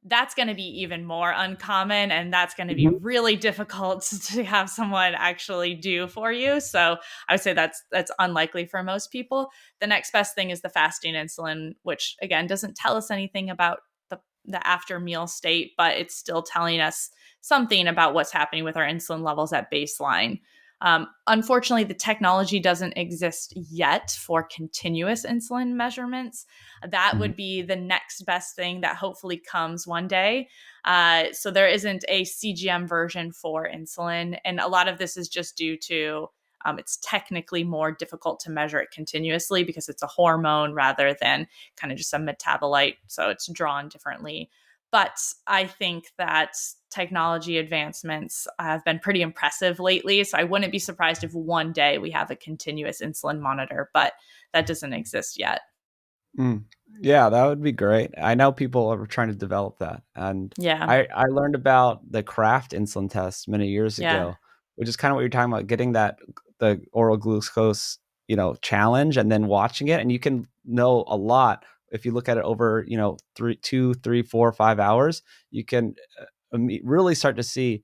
That's going to be even more uncommon, and that's going to be Mhm. really difficult to have someone actually do for you. So I would say that's unlikely for most people. The next best thing is the fasting insulin, which again doesn't tell us anything about the after meal state, but it's still telling us something about what's happening with our insulin levels at baseline. Unfortunately, the technology doesn't exist yet for continuous insulin measurements. That Mhm. would be the next best thing that hopefully comes one day. So there isn't a CGM version for insulin. And a lot of this is just due to it's technically more difficult to measure it continuously because it's a hormone rather than kind of just a metabolite. So it's drawn differently. But I think that technology advancements have been pretty impressive lately. So I wouldn't be surprised if one day we have a continuous insulin monitor, but that doesn't exist yet. Mm. Yeah, that would be great. I know people are trying to develop that. And Yeah. I learned about the Kraft insulin test many years Yeah. ago, which is kind of what you're talking about, getting that the oral glucose, challenge and then watching it. And you can know a lot if you look at it over, 2, 3, 4, 5 hours. You can really start to see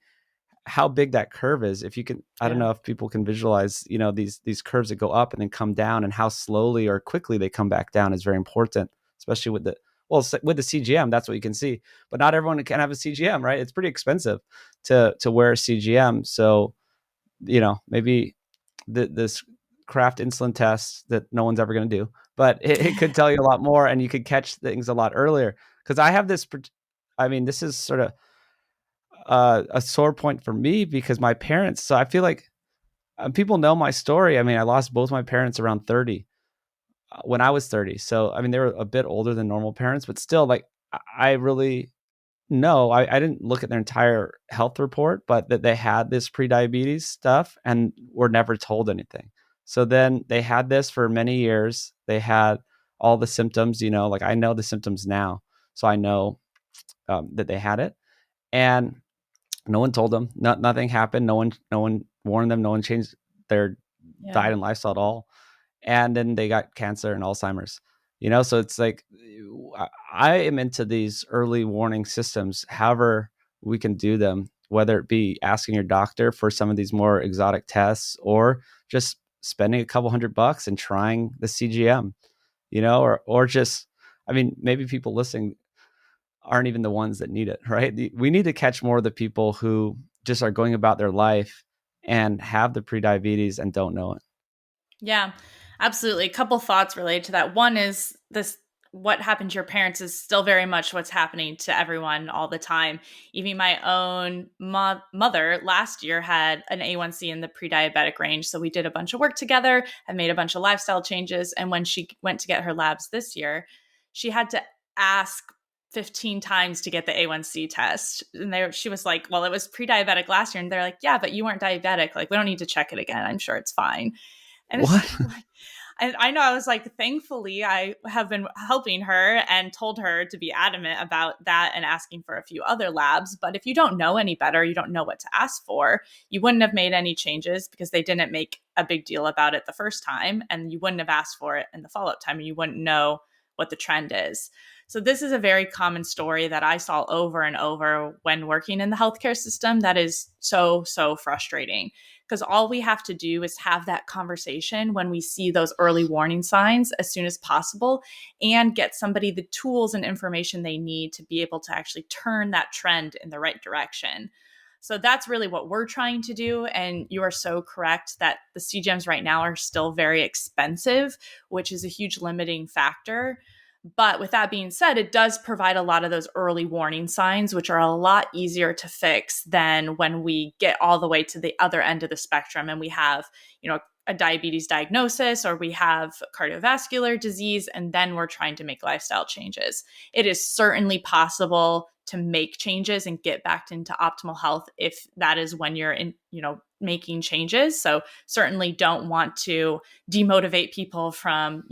how big that curve is. If you can, I don't Yeah. know if people can visualize, these curves that go up and then come down, and how slowly or quickly they come back down is very important, especially with with the CGM. That's what you can see, but not everyone can have a CGM, right? It's pretty expensive to wear a CGM. So, maybe this craft insulin test that no one's ever going to do, but it could tell you a lot more, and you could catch things a lot earlier. Because I have this, I mean, this is sort of a sore point for me because my parents. So I feel like people know my story. I mean, I lost both my parents around 30 when I was 30. So I mean, they were a bit older than normal parents, but still, like I really know. I didn't look at their entire health report, but that they had this pre-diabetes stuff and were never told anything. So then they had this for many years. They had all the symptoms. Like I know the symptoms now, so I know that they had it, and no one told them. Nothing happened. No one warned them. No one changed their Yeah. diet and lifestyle at all. And then they got cancer and Alzheimer's. So it's like I am into these early warning systems. However, we can do them, whether it be asking your doctor for some of these more exotic tests or just spending a couple $100 and trying the CGM. Or just, I mean, maybe people listening aren't even the ones that need it, right? We need to catch more of the people who just are going about their life and have the prediabetes and don't know it. Yeah, absolutely. A couple thoughts related to that. One is this: what happened to your parents is still very much what's happening to everyone all the time. Even my own mother last year had an A1C in the pre-diabetic range. So we did a bunch of work together and made a bunch of lifestyle changes. And when she went to get her labs this year, she had to ask 15 times to get the A1C test. And she was like, well, it was pre-diabetic last year. And they're like, yeah, but you weren't diabetic. Like, we don't need to check it again. I'm sure it's fine. And it's What? like, and I know I was like, thankfully, I have been helping her and told her to be adamant about that and asking for a few other labs. But if you don't know any better, you don't know what to ask for, you wouldn't have made any changes because they didn't make a big deal about it the first time. And you wouldn't have asked for it in the follow up time, and you wouldn't know what the trend is. So this is a very common story that I saw over and over when working in the healthcare system. That is so, so frustrating, because all we have to do is have that conversation when we see those early warning signs as soon as possible, and get somebody the tools and information they need to be able to actually turn that trend in the right direction. So that's really what we're trying to do. And you are so correct that the CGMs right now are still very expensive, which is a huge limiting factor. But with that being said, it does provide a lot of those early warning signs, which are a lot easier to fix than when we get all the way to the other end of the spectrum and we have, a diabetes diagnosis, or we have cardiovascular disease, and then we're trying to make lifestyle changes. It is certainly possible to make changes and get back into optimal health if that is when you're in, making changes. So certainly don't want to demotivate people from,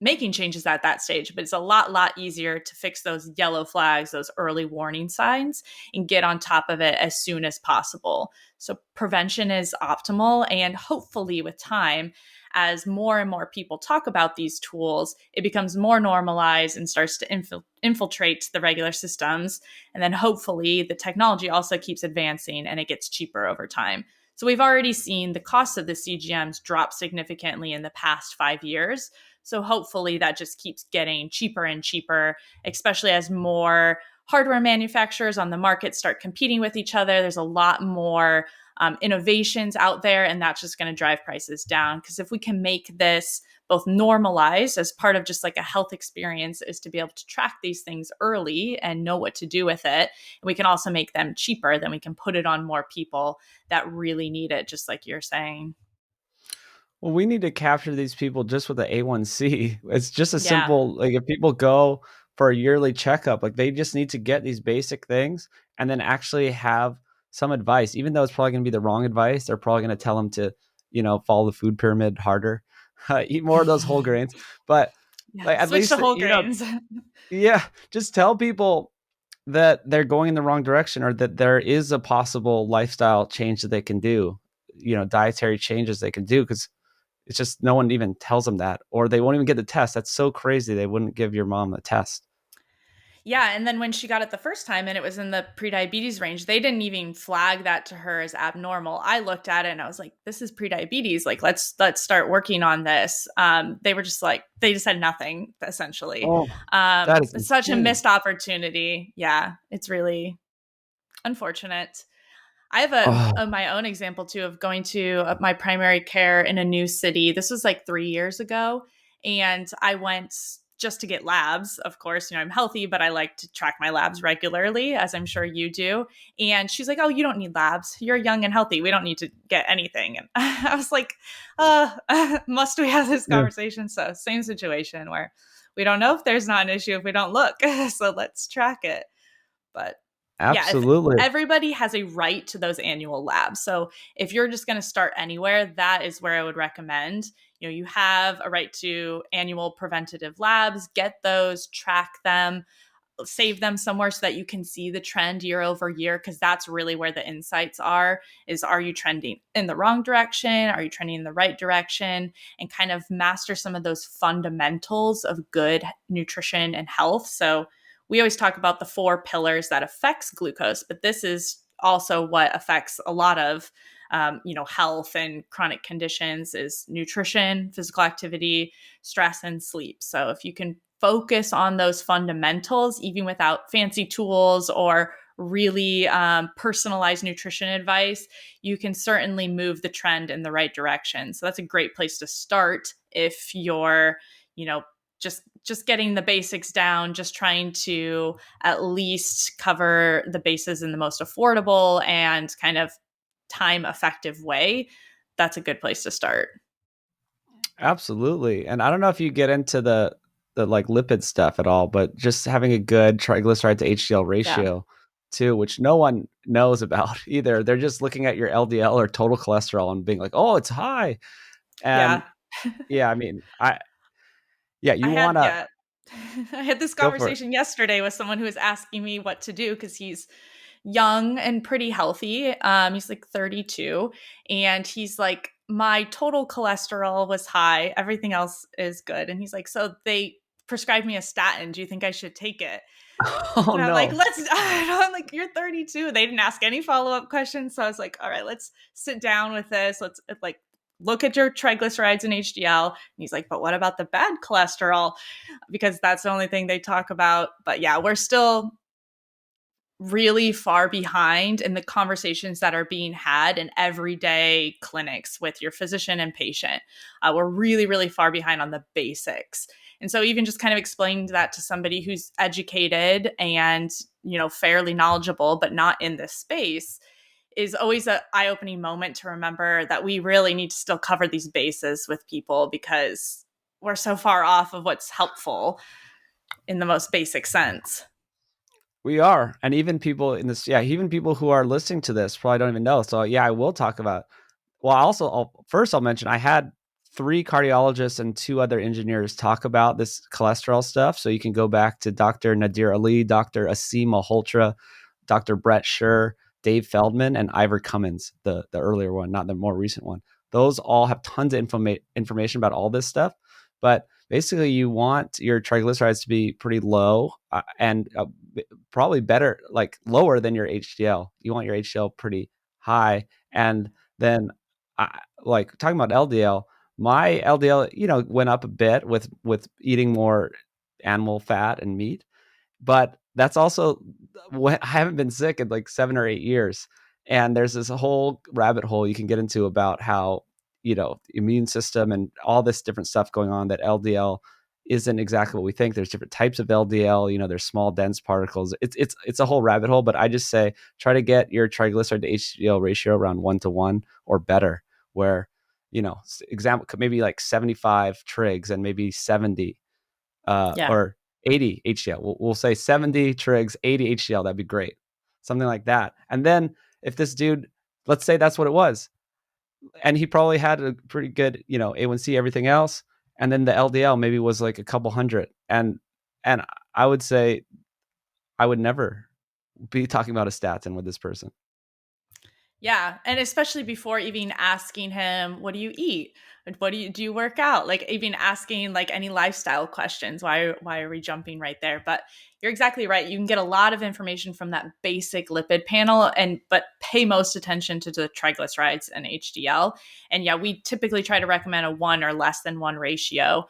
making changes at that stage, but it's a lot easier to fix those yellow flags, those early warning signs, and get on top of it as soon as possible. So prevention is optimal, and hopefully with time, as more and more people talk about these tools, it becomes more normalized and starts to infiltrate the regular systems. And then hopefully the technology also keeps advancing and it gets cheaper over time. So we've already seen the cost of the CGMs drop significantly in the past 5 years. So hopefully that just keeps getting cheaper and cheaper, especially as more hardware manufacturers on the market start competing with each other. There's a lot more innovations out there, and that's just going to drive prices down. Because if we can make this both normalized as part of just like a health experience, is to be able to track these things early and know what to do with it. And we can also make them cheaper, then we can put it on more people that really need it, just like you're saying. Well, we need to capture these people just with the A1C. It's just a Yeah. simple, like if people go for a yearly checkup, like they just need to get these basic things and then actually have some advice, even though it's probably going to be the wrong advice. They're probably going to tell them to, follow the food pyramid harder, eat more of those whole grains. But Yeah. like at Switch to least, whole grains. yeah, just tell people that they're going in the wrong direction or that there is a possible lifestyle change that they can do, dietary changes they can do. Because it's just no one even tells them that, or they won't even get the test. That's so crazy. They wouldn't give your mom a test. Yeah, and then when she got it the first time and it was in the prediabetes range, they didn't even flag that to her as abnormal. I looked at it and I was like, "This is prediabetes. Like, let's start working on this." They were just like, they just said nothing essentially. Oh, that is It's such a insane. missed opportunity. Yeah, it's really unfortunate. I have Oh, my own example too of going to my primary care in a new city. This was like 3 years ago. And I went just to get labs. Of course, I'm healthy, but I like to track my labs regularly, as I'm sure you do. And she's like, "Oh, you don't need labs. You're young and healthy. We don't need to get anything." And I was like, must we have this yeah, conversation? So, same situation where we don't know if there's not an issue if we don't look. So, let's track it. But yeah, if absolutely. everybody has a right to those annual labs. So if you're just going to start anywhere, that is where I would recommend. You have a right to annual preventative labs, get those, track them, save them somewhere so that you can see the trend year over year, because that's really where the insights are you trending in the wrong direction, are you trending in the right direction, and kind of master some of those fundamentals of good nutrition and health. So we always talk about the four pillars that affects glucose, but this is also what affects a lot of health and chronic conditions is nutrition, physical activity, stress, and sleep. So if you can focus on those fundamentals, even without fancy tools or really personalized nutrition advice, you can certainly move the trend in the right direction. So that's a great place to start if you're, just getting the basics down, just trying to at least cover the bases in the most affordable and kind of time effective way. That's a good place to start. Absolutely. And I don't know if you get into the like lipid stuff at all, but just having a good triglyceride to HDL Yeah. ratio too, which no one knows about either. They're just looking at your LDL or total cholesterol and being like, "Oh, it's high." And Yeah. yeah, I mean, I you want had to yeah. I had this go for it. conversation yesterday with someone who was asking me what to do because he's young and pretty healthy. He's like 32, and he's like, my total cholesterol was high. Everything else is good. And he's like, so they prescribed me a statin. Do you think I should take it? Oh And I'm like, no. I'm like, you're 32. They didn't ask any follow up questions. So I was like, all right, let's sit down with this. Let's like look at your triglycerides and HDL. And he's like, but what about the bad cholesterol? Because that's the only thing they talk about. But yeah, we're still really far behind in the conversations that are being had in everyday clinics with your physician and patient. We're really, really far behind on the basics. And so even just kind of explaining that to somebody who's educated and, fairly knowledgeable, but not in this space is always an eye-opening moment to remember that we really need to still cover these bases with people because we're so far off of what's helpful in the most basic sense. We are. And even people in this, yeah, even people who are listening to this probably don't even know. So yeah, I will talk about. Well, I'll mention I had 3 cardiologists and 2 other engineers talk about this cholesterol stuff. So you can go back to Dr. Nadir Ali, Dr. Asim Malhotra, Dr. Brett Scher, Dave Feldman, and Ivor Cummins, the earlier one, not the more recent one. Those all have tons of information about all this stuff. But basically, you want your triglycerides to be pretty low and probably better, like lower than your HDL. You want your HDL pretty high. And then, like talking about LDL, my LDL, went up a bit with eating more animal fat and meat, but that's also what I haven't been sick in like 7 or 8 years. And there's this whole rabbit hole you can get into about how, immune system and all this different stuff going on, that LDL isn't exactly what we think. There's different types of LDL, there's small dense particles. It's a whole rabbit hole, but I just say try to get your triglyceride to HDL ratio around 1 to 1 or better, where, example, maybe like 75 trigs and maybe 70 Yeah. or 80 HDL. We'll say 70 trigs, 80 HDL. That'd be great. Something like that. And then if this dude, let's say that's what it was, and he probably had a pretty good, A1C, everything else, and then the LDL maybe was like a couple hundred. And I would say I would never be talking about a statin with this person. Yeah, and especially before even asking him, "What do you eat? What do you work out?" Like even asking like any lifestyle questions. Why are we jumping right there? But you're exactly right. You can get a lot of information from that basic lipid panel, but pay most attention to the triglycerides and HDL. And yeah, we typically try to recommend a 1 or less than 1 ratio,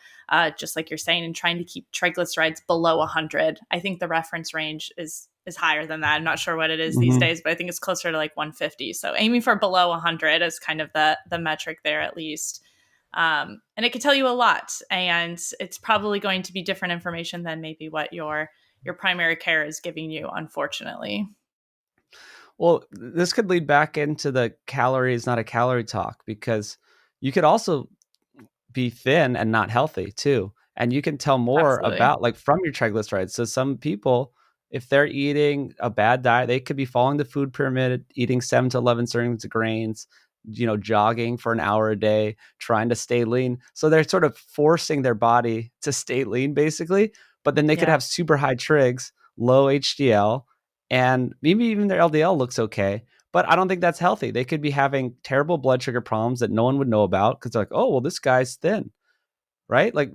just like you're saying, and trying to keep triglycerides below 100. I think the reference range is higher than that. I'm not sure what it is these Mm-hmm. days, but I think it's closer to like 150. So aiming for below 100 is kind of the metric there at least. And it could tell you a lot, and it's probably going to be different information than maybe what your primary care is giving you, unfortunately. Well, this could lead back into the calories, not a calorie talk, because you could also be thin and not healthy too. And you can tell more Absolutely. about like from your triglycerides. So some people, if they're eating a bad diet, they could be following the food pyramid, eating 7 to 11 servings of grains, jogging for an hour a day, trying to stay lean. So they're sort of forcing their body to stay lean basically, but then they could Yeah. have super high trigs, low HDL, and maybe even their LDL looks okay, but I don't think that's healthy. They could be having terrible blood sugar problems that no one would know about because they're like, oh, well, this guy's thin, right? Like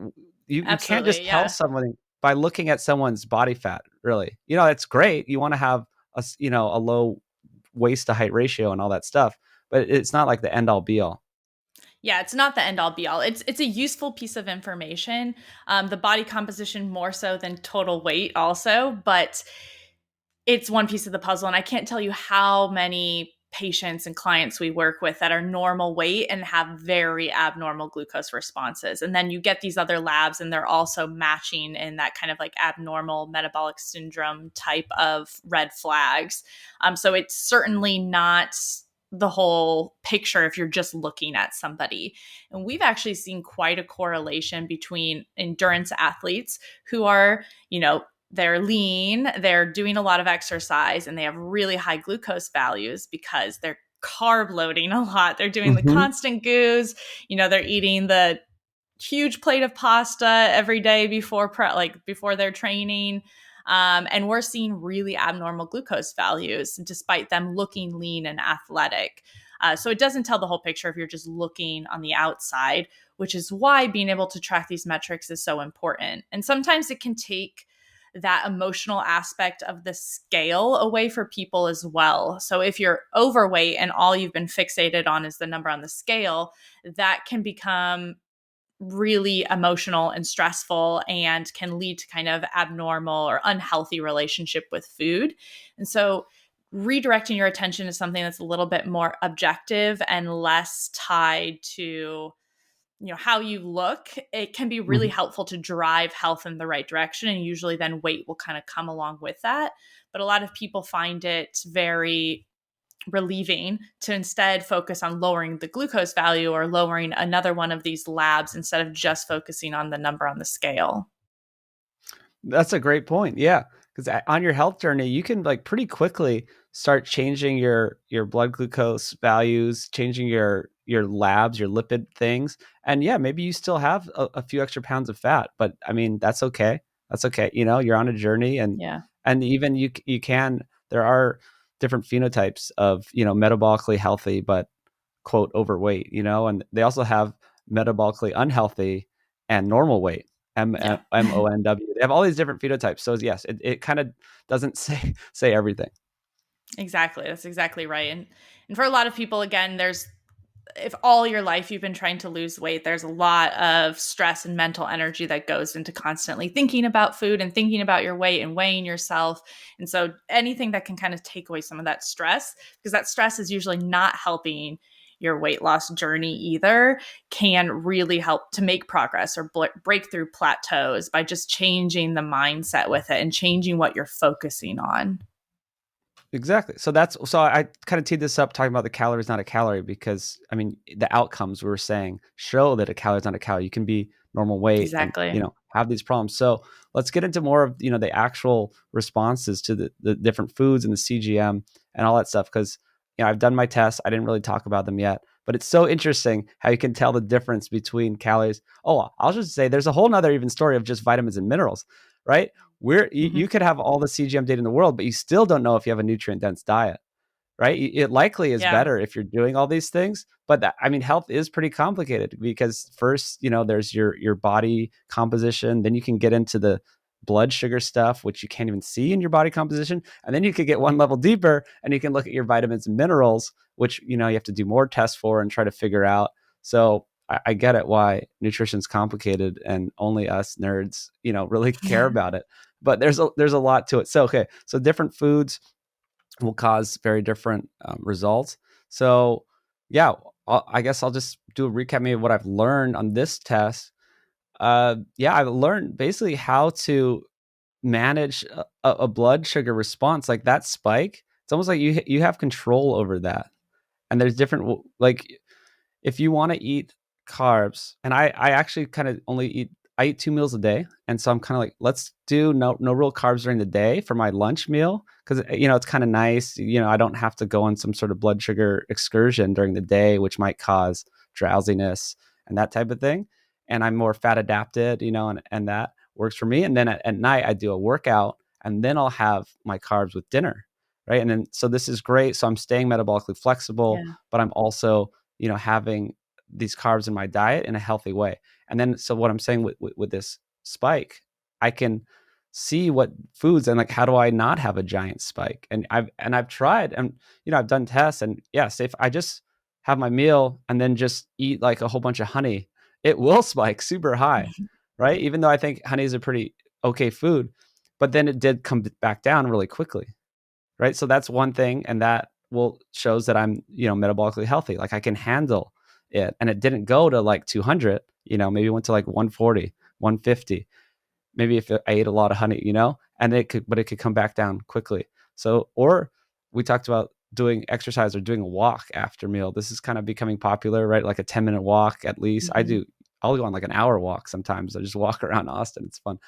you can't just Absolutely. tell Yeah. someone by looking at someone's body fat, really. It's great. You want to have a low waist to height ratio and all that stuff, but it's not like the end all be all. Yeah, it's not the end all be all. It's a useful piece of information. The body composition more so than total weight, also, but it's one piece of the puzzle. And I can't tell you how many patients and clients we work with that are normal weight and have very abnormal glucose responses. And then you get these other labs and they're also matching in that kind of like abnormal metabolic syndrome type of red flags. So it's certainly not the whole picture if you're just looking at somebody. And we've actually seen quite a correlation between endurance athletes who are, they're lean, they're doing a lot of exercise, and they have really high glucose values because they're carb loading a lot. They're doing the Mm-hmm. constant goos, they're eating the huge plate of pasta every day before their training. And we're seeing really abnormal glucose values despite them looking lean and athletic. So it doesn't tell the whole picture if you're just looking on the outside, which is why being able to track these metrics is so important. And sometimes it can take that emotional aspect of the scale away for people as well. So if you're overweight and all you've been fixated on is the number on the scale, that can become really emotional and stressful and can lead to kind of abnormal or unhealthy relationship with food. And so redirecting your attention to something that's a little bit more objective and less tied to how you look, it can be really Mm-hmm. helpful to drive health in the right direction, and usually then weight will kind of come along with that. But a lot of people find it very relieving to instead focus on lowering the glucose value or lowering another one of these labs instead of just focusing on the number on the scale. That's a great point. Yeah, because on your health journey, you can like pretty quickly start changing your blood glucose values, changing your labs, your lipid things, and yeah, maybe you still have a few extra pounds of fat, but I mean that's okay. That's okay. You're on a journey, Yeah. and even you can. There are different phenotypes of metabolically healthy but quote overweight. And they also have metabolically unhealthy and normal weight. Yeah. MONW. They have all these different phenotypes. So yes, it kind of doesn't say everything. Exactly. That's exactly right. And for a lot of people, again, there's if all your life you've been trying to lose weight, there's a lot of stress and mental energy that goes into constantly thinking about food and thinking about your weight and weighing yourself. And so anything that can kind of take away some of that stress, because that stress is usually not helping your weight loss journey either, can really help to make progress or break through plateaus by just changing the mindset with it and changing what you're focusing on. Exactly. So I kind of teed this up talking about the calorie is not a calorie because I mean the outcomes we were saying show that a calorie is not a calorie. You can be normal weight and Exactly. have these problems. So let's get into more of the actual responses to the different foods and the CGM and all that stuff because I've done my tests. I didn't really talk about them yet, but it's so interesting how you can tell the difference between calories. Oh, I'll just say there's a whole nother even story of just vitamins and minerals, right? You Mm-hmm. could have all the CGM data in the world, but you still don't know if you have a nutrient dense diet, right? It likely is Yeah. better if you're doing all these things, but I mean, health is pretty complicated because first, there's your body composition, then you can get into the blood sugar stuff, which you can't even see in your body composition, and then you could get one level deeper and you can look at your vitamins and minerals, which you have to do more tests for and try to figure out. So I get it why nutrition's complicated and only us nerds, really care about it. But there's a lot to it. So okay, so different foods will cause very different results. So yeah, I guess I'll just do a recap maybe of what I've learned on this test. Yeah, I've learned basically how to manage a blood sugar response like that spike. It's almost like you have control over that. And there's different like if you want to eat carbs, and I actually kind of I eat 2 meals a day, and so I'm kind of like, let's do no real carbs during the day for my lunch meal because it's kind of nice. I don't have to go on some sort of blood sugar excursion during the day, which might cause drowsiness and that type of thing. And I'm more fat adapted, and that works for me. And then at night I do a workout, and then I'll have my carbs with dinner, right? And then so this is great. So I'm staying metabolically flexible, Yeah. but I'm also having these carbs in my diet in a healthy way. And then, so what I'm saying with this spike, I can see what foods and like, how do I not have a giant spike? And I've tried and, I've done tests and yes, if I just have my meal and then just eat like a whole bunch of honey, it will spike super high, right? Even though I think honey is a pretty okay food, but then it did come back down really quickly, right? So that's one thing, and that will shows that I'm metabolically healthy. Like I can handle it, and it didn't go to like 200. Maybe it went to like 140, 150. Maybe if I ate a lot of honey, and but it could come back down quickly. So, or we talked about doing exercise or doing a walk after meal. This is kind of becoming popular, right? Like a 10-minute walk at least. Mm-hmm. I'll go on like an hour walk sometimes. I just walk around Austin. It's fun.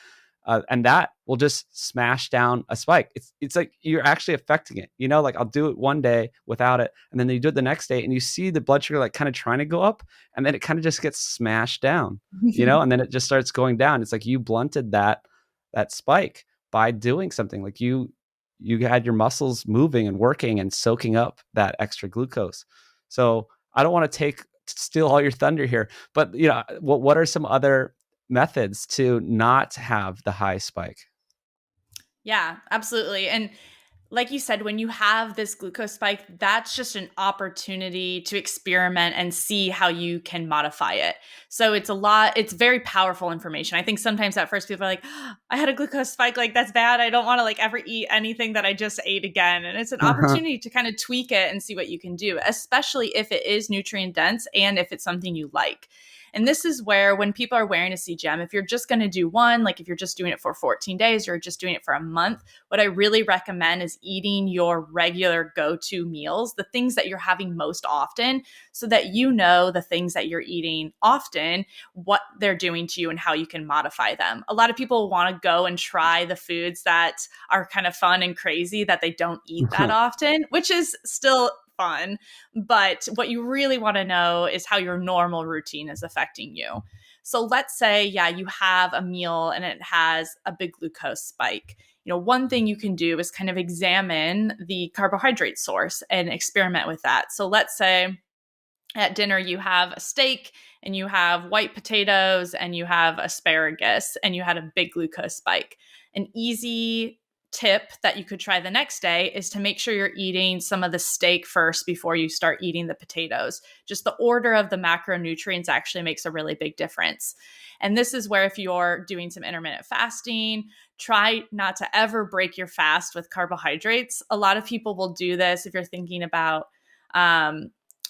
And that will just smash down a spike. It's like you're actually affecting it. Like I'll do it one day without it, and then you do it the next day, and you see the blood sugar like kind of trying to go up, and then it kind of just gets smashed down. And then it just starts going down. It's like you blunted that spike by doing something. Like you had your muscles moving and working and soaking up that extra glucose. So I don't want to steal all your thunder here, but what are some other methods to not have the high spike? Yeah, absolutely. And like you said, when you have this glucose spike, that's just an opportunity to experiment and see how you can modify it. So it's very powerful information. I think sometimes at first people are like, "Oh, I had a glucose spike, like that's bad. I don't want to like ever eat anything that I just ate again." And it's an opportunity to kind of tweak it and see what you can do, especially if it is nutrient dense and if it's something you like. And this is where, when people are wearing a CGM, if you're just going to do one, like if you're just doing it for 14 days or just doing it for a month, what I really recommend is eating your regular go-to meals, the things that you're having most often, so that you know the things that you're eating often, what they're doing to you and how you can modify them. A lot of people want to go and try the foods that are kind of fun and crazy that they don't eat that often, which is still fun. But what you really want to know is how your normal routine is affecting you. So let's say, yeah, you have a meal and it has a big glucose spike. One thing you can do is kind of examine the carbohydrate source and experiment with that. So let's say at dinner you have a steak and you have white potatoes and you have asparagus and you had a big glucose spike. An easy tip that you could try the next day is to make sure you're eating some of the steak first before you start eating the potatoes. Just the order of the macronutrients actually makes a really big difference. And this is where, if you're doing some intermittent fasting, try not to ever break your fast with carbohydrates. A lot of people will do this if you're thinking about,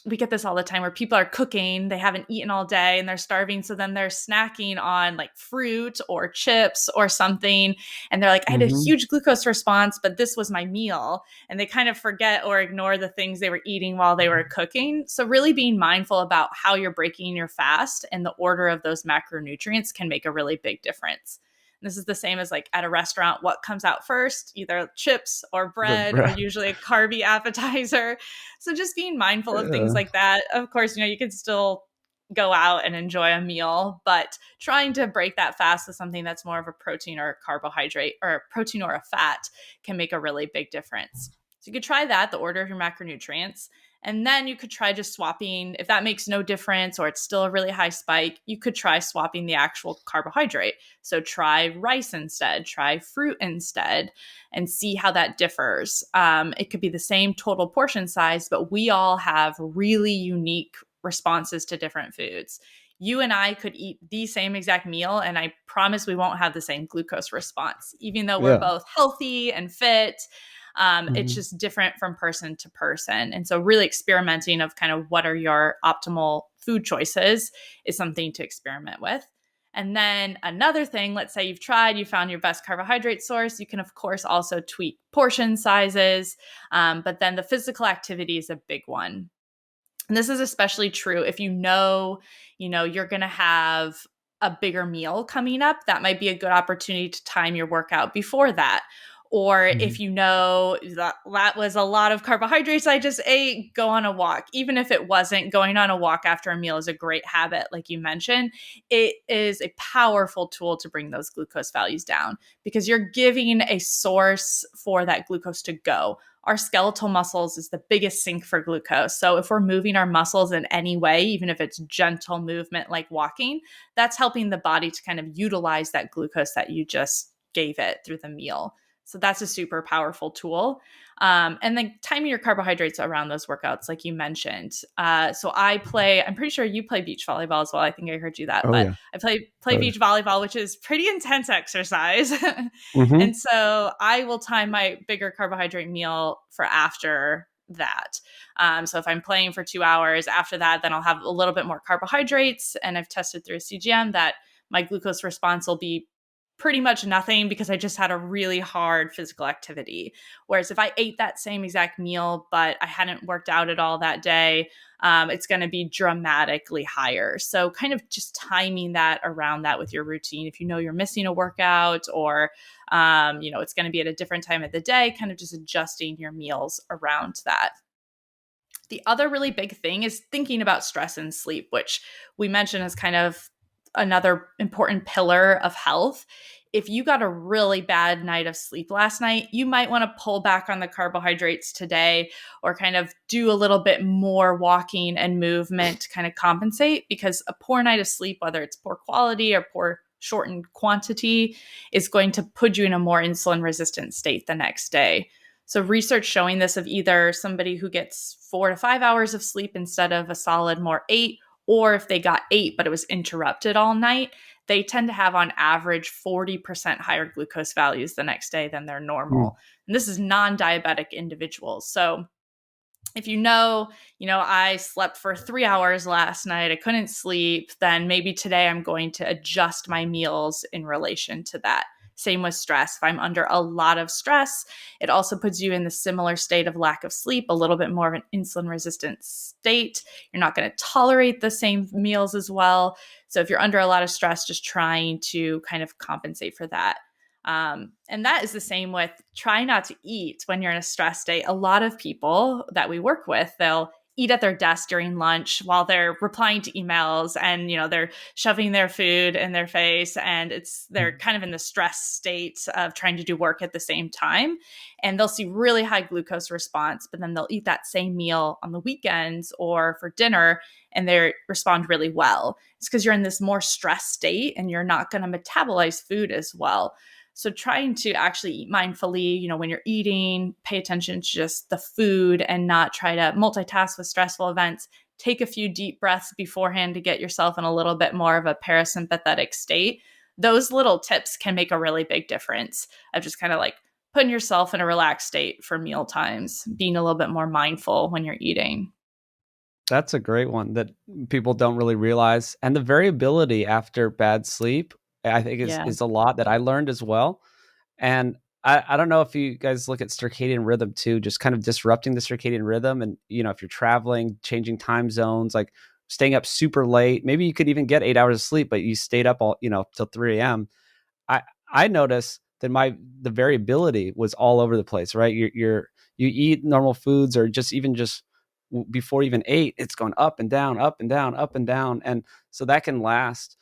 we get this all the time where people are cooking, they haven't eaten all day and they're starving. So then they're snacking on like fruit or chips or something. And they're like, I had a Mm-hmm. huge glucose response, but this was my meal. And they kind of forget or ignore the things they were eating while they were cooking. So really being mindful about how you're breaking your fast and the order of those macronutrients can make a really big difference. This is the same as like at a restaurant, what comes out first, either chips or The bread or breath. usually a carby appetizer. So just being mindful of things Yeah. like that. Of course, you can still go out and enjoy a meal, but trying to break that fast with something that's more of a protein or a carbohydrate or a protein or a fat can make a really big difference. So you could try that, the order of your macronutrients. And then you could try just swapping, if that makes no difference or it's still a really high spike, you could try swapping the actual carbohydrate. So try rice instead, try fruit instead, and see how that differs. It could be the same total portion size, but we all have really unique responses to different foods. You and I could eat the same exact meal, and I promise we won't have the same glucose response, even though we're Yeah. both healthy and fit. It's Mhm. just different from person to person. And so, really experimenting of kind of what are your optimal food choices is something to experiment with. And then another thing, let's say you've tried, you found your best carbohydrate source. You can, of course, also tweak portion sizes. But then the physical activity is a big one. And this is especially true if you're going to have a bigger meal coming up. That might be a good opportunity to time your workout before that. Or Mhm. if you know that was a lot of carbohydrates I just ate, go on a walk. Even if it wasn't, going on a walk after a meal is a great habit, like you mentioned. It is a powerful tool to bring those glucose values down because you're giving a source for that glucose to go. Our skeletal muscles is the biggest sink for glucose. So if we're moving our muscles in any way, even if it's gentle movement like walking, that's helping the body to kind of utilize that glucose that you just gave it through the meal. So that's a super powerful tool. And then timing your carbohydrates around those workouts, like you mentioned. So I'm pretty sure you play beach volleyball as well. I think I heard you that, Oh but yeah. I play Oh yeah. beach volleyball, which is pretty intense exercise. Mhm. And so I will time my bigger carbohydrate meal for after that. So if I'm playing for 2 hours after that, then I'll have a little bit more carbohydrates. And I've tested through a CGM that my glucose response will be pretty much nothing because I just had a really hard physical activity. Whereas if I ate that same exact meal, but I hadn't worked out at all that day, it's going to be dramatically higher. So, kind of just timing that around that with your routine. If you know you're missing a workout or, it's going to be at a different time of the day, kind of just adjusting your meals around that. The other really big thing is thinking about stress and sleep, which we mentioned as kind of another important pillar of health. If you got a really bad night of sleep last night, you might want to pull back on the carbohydrates today or kind of do a little bit more walking and movement to kind of compensate because a poor night of sleep, whether it's poor quality or poor shortened quantity, is going to put you in a more insulin resistant state the next day. So, research showing this of either somebody who gets 4 to 5 hours of sleep instead of a solid more 8, or if they got 8 but it was interrupted all night, they tend to have on average 40% higher glucose values the next day than their Mm. normal. And this is non-diabetic individuals. So, if I slept for 3 hours last night, I couldn't sleep, then maybe today I'm going to adjust my meals in relation to that. Same with stress. If I'm under a lot of stress, it also puts you in the similar state of lack of sleep, a little bit more of an insulin resistant state. You're not going to tolerate the same meals as well. So if you're under a lot of stress, just trying to kind of compensate for that. And that is the same with try not to eat when you're in a stress state. A lot of people that we work with, they'll eat at their desk during lunch while they're replying to emails and they're shoving their food in their face and they're kind of in the stress state of trying to do work at the same time, and they'll see really high glucose response, but then they'll eat that same meal on the weekends or for dinner and they respond really well. It's because you're in this more stress state and you're not going to metabolize food as well. So trying to actually eat mindfully, when you're eating, pay attention to just the food and not try to multitask with stressful events. Take a few deep breaths beforehand to get yourself in a little bit more of a parasympathetic state. Those little tips can make a really big difference of just kind of like putting yourself in a relaxed state for meal times, being a little bit more mindful when you're eating. That's a great one that people don't really realize. And the variability after bad sleep, I think is Yeah. is a lot that I learned as well. And I don't know if you guys look at circadian rhythm too, just kind of disrupting the circadian rhythm. And, if you're traveling, changing time zones, like staying up super late, maybe you could even get 8 hours of sleep, but you stayed up all, till 3 a.m. I, I noticed that the variability was all over the place, right? You eat normal foods or just even just before you even ate, it's going up and down, up and down, up and down. And so that can last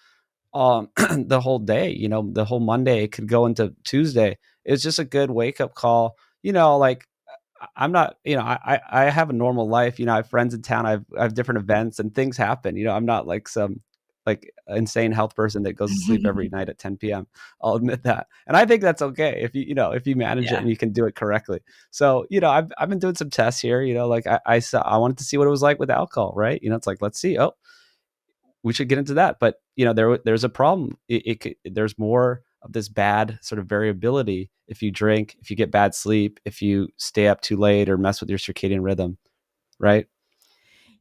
the whole day, the whole Monday. It could go into Tuesday. It's just a good wake up call. Like I'm not, I have a normal life. I have friends in town. I have different events and things happen. I'm not like some like insane health person that goes to sleep every night at 10 p.m. I'll admit that. And I think that's okay if you manage it Yeah. and you can do it correctly. So, I've been doing some tests here, like I wanted to see what it was like with alcohol, right? It's like, let's see. Oh, we should get into that. But there's a problem. There's more of this bad sort of variability if you drink, if you get bad sleep, if you stay up too late or mess with your circadian rhythm, right?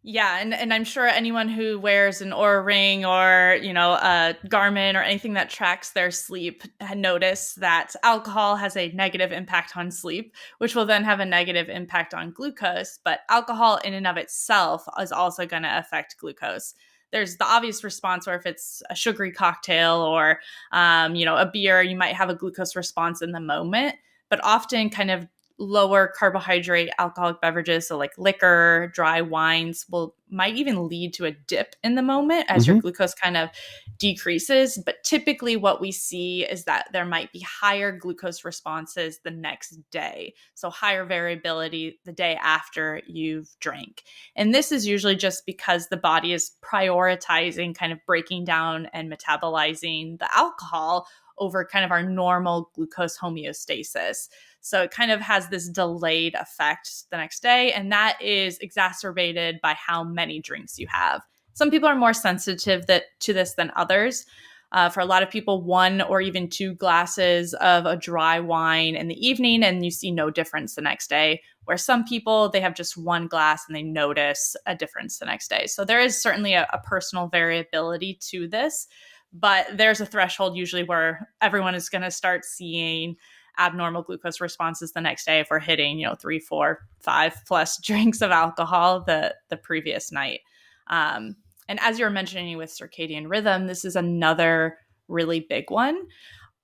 Yeah, and I'm sure anyone who wears an Oura ring or a Garmin or anything that tracks their sleep had noticed that alcohol has a negative impact on sleep, which will then have a negative impact on glucose. But alcohol in and of itself is also going to affect glucose. There's the obvious response where if it's a sugary cocktail or a beer, you might have a glucose response in the moment. But often, kind of lower carbohydrate alcoholic beverages, so like liquor, dry wines, might even lead to a dip in the moment as your Mm-hmm. glucose kind of decreases. But typically what we see is that there might be higher glucose responses the next day, so higher variability the day after you've drank. And this is usually just because the body is prioritizing kind of breaking down and metabolizing the alcohol over kind of our normal glucose homeostasis. So it kind of has this delayed effect the next day, and that is exacerbated by how many drinks you have. Some people are more sensitive to this than others. For a lot of people, one or even two glasses of a dry wine in the evening, and you see no difference the next day. Where some people, they have just one glass and they notice a difference the next day. So there is certainly a personal variability to this, but there's a threshold usually where everyone is going to start seeing abnormal glucose responses the next day if we're hitting 3, 4, 5+ drinks of alcohol the previous night. And as you were mentioning with circadian rhythm, this is another really big one.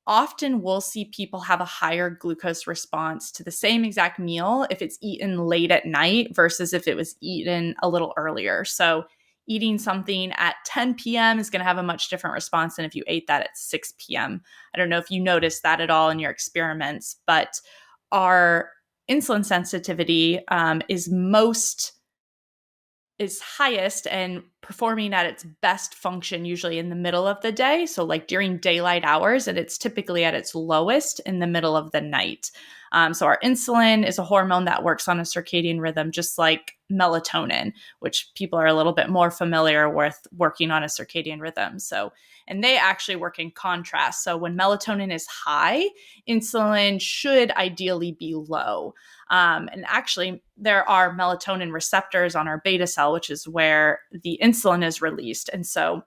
Often we'll see people have a higher glucose response to the same exact meal if it's eaten late at night versus if it was eaten a little earlier. So eating something at 10 p.m. is going to have a much different response than if you ate that at 6 p.m. I don't know if you noticed that at all in your experiments, but our insulin sensitivity is highest and performing at its best function usually in the middle of the day. So, like during daylight hours, and it's typically at its lowest in the middle of the night. So, our insulin is a hormone that works on a circadian rhythm, just like melatonin, which people are a little bit more familiar with working on a circadian rhythm. So, and they actually work in contrast. So, when melatonin is high, insulin should ideally be low. And actually, there are melatonin receptors on our beta cell, which is where the insulin is released. And so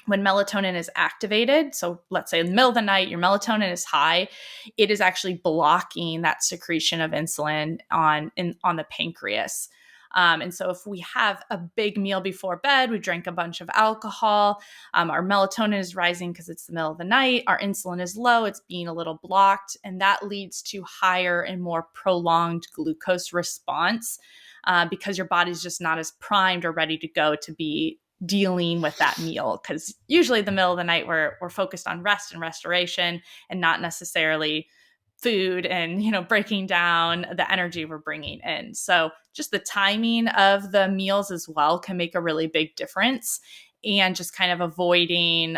when melatonin is activated, so let's say in the middle of the night, your melatonin is high, it is actually blocking that secretion of insulin on the pancreas. And so if we have a big meal before bed, we drink a bunch of alcohol, our melatonin is rising because it's the middle of the night, our insulin is low, it's being a little blocked, and that leads to higher and more prolonged glucose response because your body's just not as primed or ready to go to be dealing with that meal, because usually the middle of the night we're focused on rest and restoration and not necessarily food and breaking down the energy we're bringing in. So just the timing of the meals as well can make a really big difference, and just kind of avoiding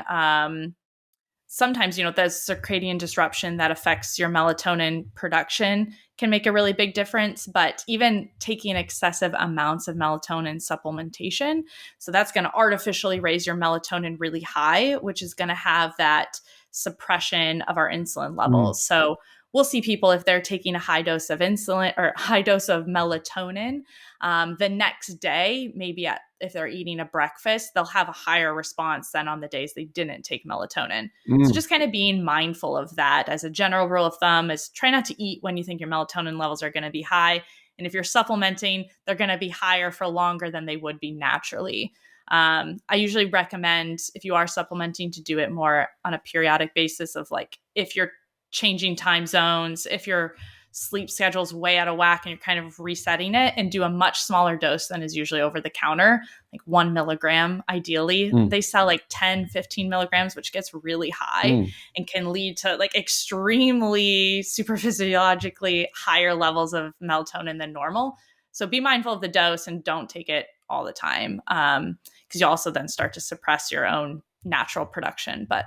sometimes, the circadian disruption that affects your melatonin production can make a really big difference. But even taking excessive amounts of melatonin supplementation, so that's going to artificially raise your melatonin really high, which is going to have that suppression of our insulin Mm. levels. So we'll see people, if they're taking a high dose of insulin or high dose of melatonin, the next day, maybe if they're eating a breakfast, they'll have a higher response than on the days they didn't take melatonin. So Mm. just kind of being mindful of that as a general rule of thumb is try not to eat when you think your melatonin levels are going to be high. And if you're supplementing, they're going to be higher for longer than they would be naturally. I usually recommend, if you are supplementing, to do it more on a periodic basis of, like, if you're changing time zones, if your sleep schedule's way out of whack and you're kind of resetting it, and do a much smaller dose than is usually over the counter, like 1 milligram ideally. Mm. They sell like 10, 15 milligrams, which gets really high Mm. and can lead to like extremely super physiologically higher levels of melatonin than normal. So be mindful of the dose and don't take it all the time, because you also then start to suppress your own natural production. But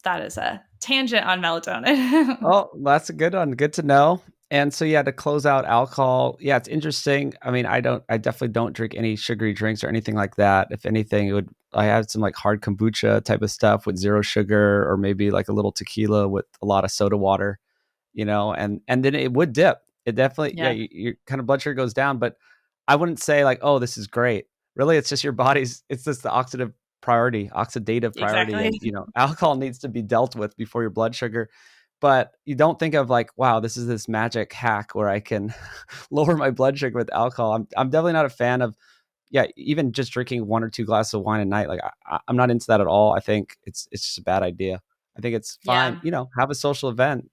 that is a tangent on melatonin. Oh, that's a good one. Good to know. And so, yeah, to close out alcohol, yeah, it's interesting. I mean, I definitely don't drink any sugary drinks or anything like that. If anything, I had some like hard kombucha type of stuff with zero sugar, or maybe like a little tequila with a lot of soda water, and then it would dip. It definitely, yeah, Yeah, your kind of blood sugar goes down, but I wouldn't say like, oh, this is great. Really, it's just your body's, it's just the oxidative priority. exactly. And, alcohol needs to be dealt with before your blood sugar. But you don't think of like, wow, this is this magic hack where I can lower my blood sugar with alcohol. I'm definitely not a fan of, yeah, even just drinking 1 or 2 glasses of wine a night. Like I'm not into that at all. I think it's just a bad idea. I think it's fine, Yeah. have a social event,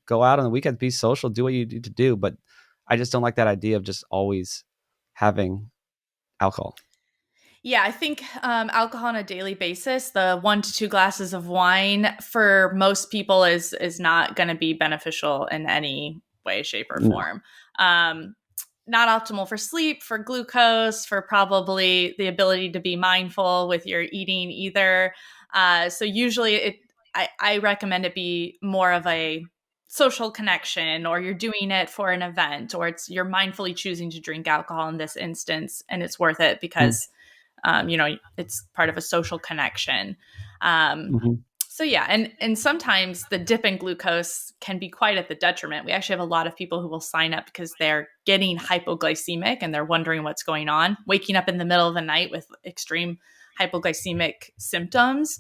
go out on the weekend, be social, do what you need to do. But I just don't like that idea of just always having alcohol. Yeah, I think alcohol on a daily basis, the 1 to 2 glasses of wine for most people is not going to be beneficial in any way, shape, or No. form. Um, Not optimal for sleep, for glucose, for probably the ability to be mindful with your eating either. So usually, I recommend it be more of a social connection, or you're doing it for an event, or you're mindfully choosing to drink alcohol in this instance, and it's worth it Mm. because it's part of a social connection. Um, Mhm. so yeah, and sometimes the dip in glucose can be quite at the detriment. We actually have a lot of people who will sign up because they're getting hypoglycemic and they're wondering what's going on, waking up in the middle of the night with extreme hypoglycemic symptoms,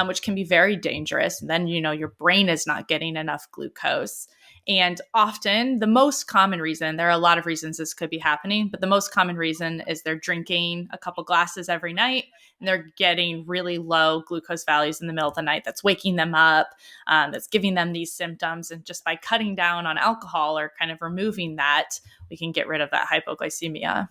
which can be very dangerous. And then your brain is not getting enough glucose. And often, the most common reason, there are a lot of reasons this could be happening, but the most common reason is they're drinking a couple glasses every night and they're getting really low glucose values in the middle of the night. That's waking them up, that's giving them these symptoms. And just by cutting down on alcohol or kind of removing that, we can get rid of that hypoglycemia.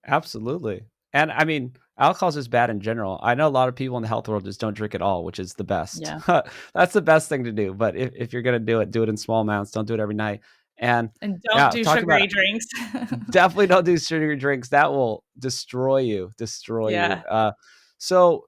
Absolutely. And I mean, alcohol is just bad in general. I know a lot of people in the health world just don't drink at all, which is the best. Yeah. That's the best thing to do. But if you're going to do it in small amounts. Don't do it every night. And And don't yeah, do talk about sugary drinks. definitely don't do sugary drinks. That will destroy you, destroy you. Yeah. So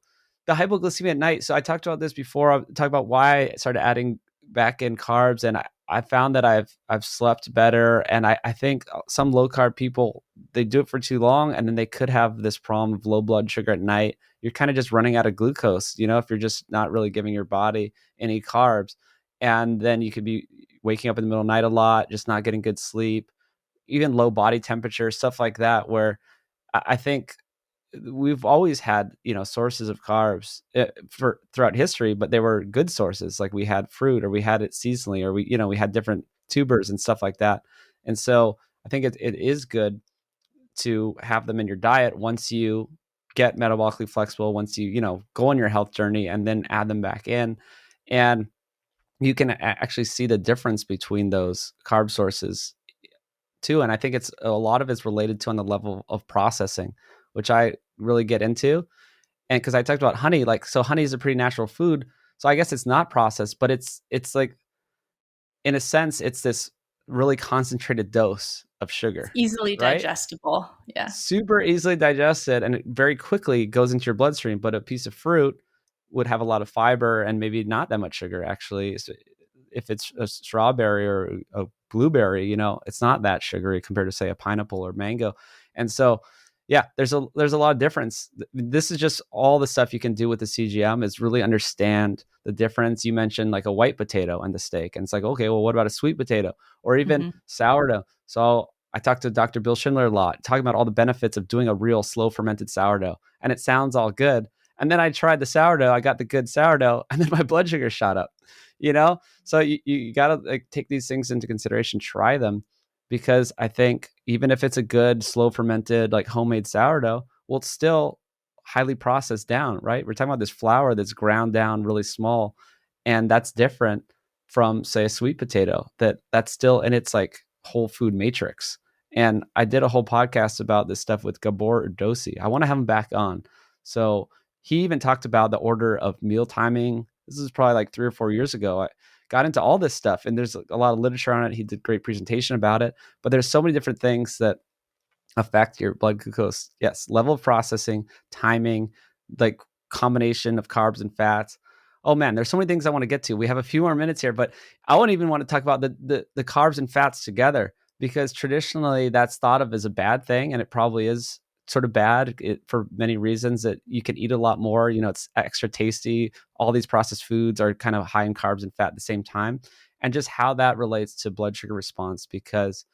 the hypoglycemia at night. So I talked about this before. I talked about why I started adding back in carbs, and I found that I've slept better. And I think some low carb people, they do it for too long, and then they could have this problem of low blood sugar at night. You're kind of just running out of glucose, if you're just not really giving your body any carbs. And then you could be waking up in the middle of the night a lot, just not getting good sleep, even low body temperature, stuff like that, where I think we've always had, sources of carbs for throughout history, but they were good sources. Like we had fruit, or we had it seasonally, or we had different tubers and stuff like that. And so I think it is good to have them in your diet once you get metabolically flexible, once you, go on your health journey, and then add them back in. And you can actually see the difference between those carb sources too. And I think it's a lot of it's related to on the level of processing, which I really get into. And because I talked about honey, like, so honey is a pretty natural food. So I guess it's not processed, but it's like, in a sense, it's this really concentrated dose of It's sugar, easily right? digestible. Yeah. Super easily digested, and it very quickly goes into your bloodstream. But a piece of fruit, would have a lot of fiber and maybe not that much sugar actually. So if it's a strawberry or a blueberry, it's not that sugary compared to say a pineapple or mango. And so, yeah, there's a lot of difference. This is just all the stuff you can do with the CGM is really understand the difference. You mentioned like a white potato and the steak, and it's like, okay, well, what about a sweet potato or even sourdough? So I talked to Dr. Bill Schindler a lot, talking about all the benefits of doing a real slow fermented sourdough, and it sounds all good. And then I tried the sourdough, I got the good sourdough, and then my blood sugar shot up. So you got to like take these things into consideration, try them, because I think even if it's a good slow fermented like homemade sourdough, well, it's still highly processed down, right? We're talking about this flour that's ground down really small, and that's different from say a sweet potato that's still in its like whole food matrix. And I did a whole podcast about this stuff with Gabor Dosi. I want to have him back on. So he even talked about the order of meal timing. This is probably like 3 or 4 years ago. I got into all this stuff, and there's a lot of literature on it. He did a great presentation about it, but there's so many different things that affect your blood glucose. Yes, level of processing, timing, like combination of carbs and fats. Oh man, there's so many things I want to get to. We have a few more minutes here, but I won't even want to talk about the carbs and fats together, because traditionally that's thought of as a bad thing, and it probably is sort of bad for many reasons. That you can eat a lot more, it's extra tasty. All these processed foods are kind of high in carbs and fat at the same time, and just how that relates to blood sugar response. Because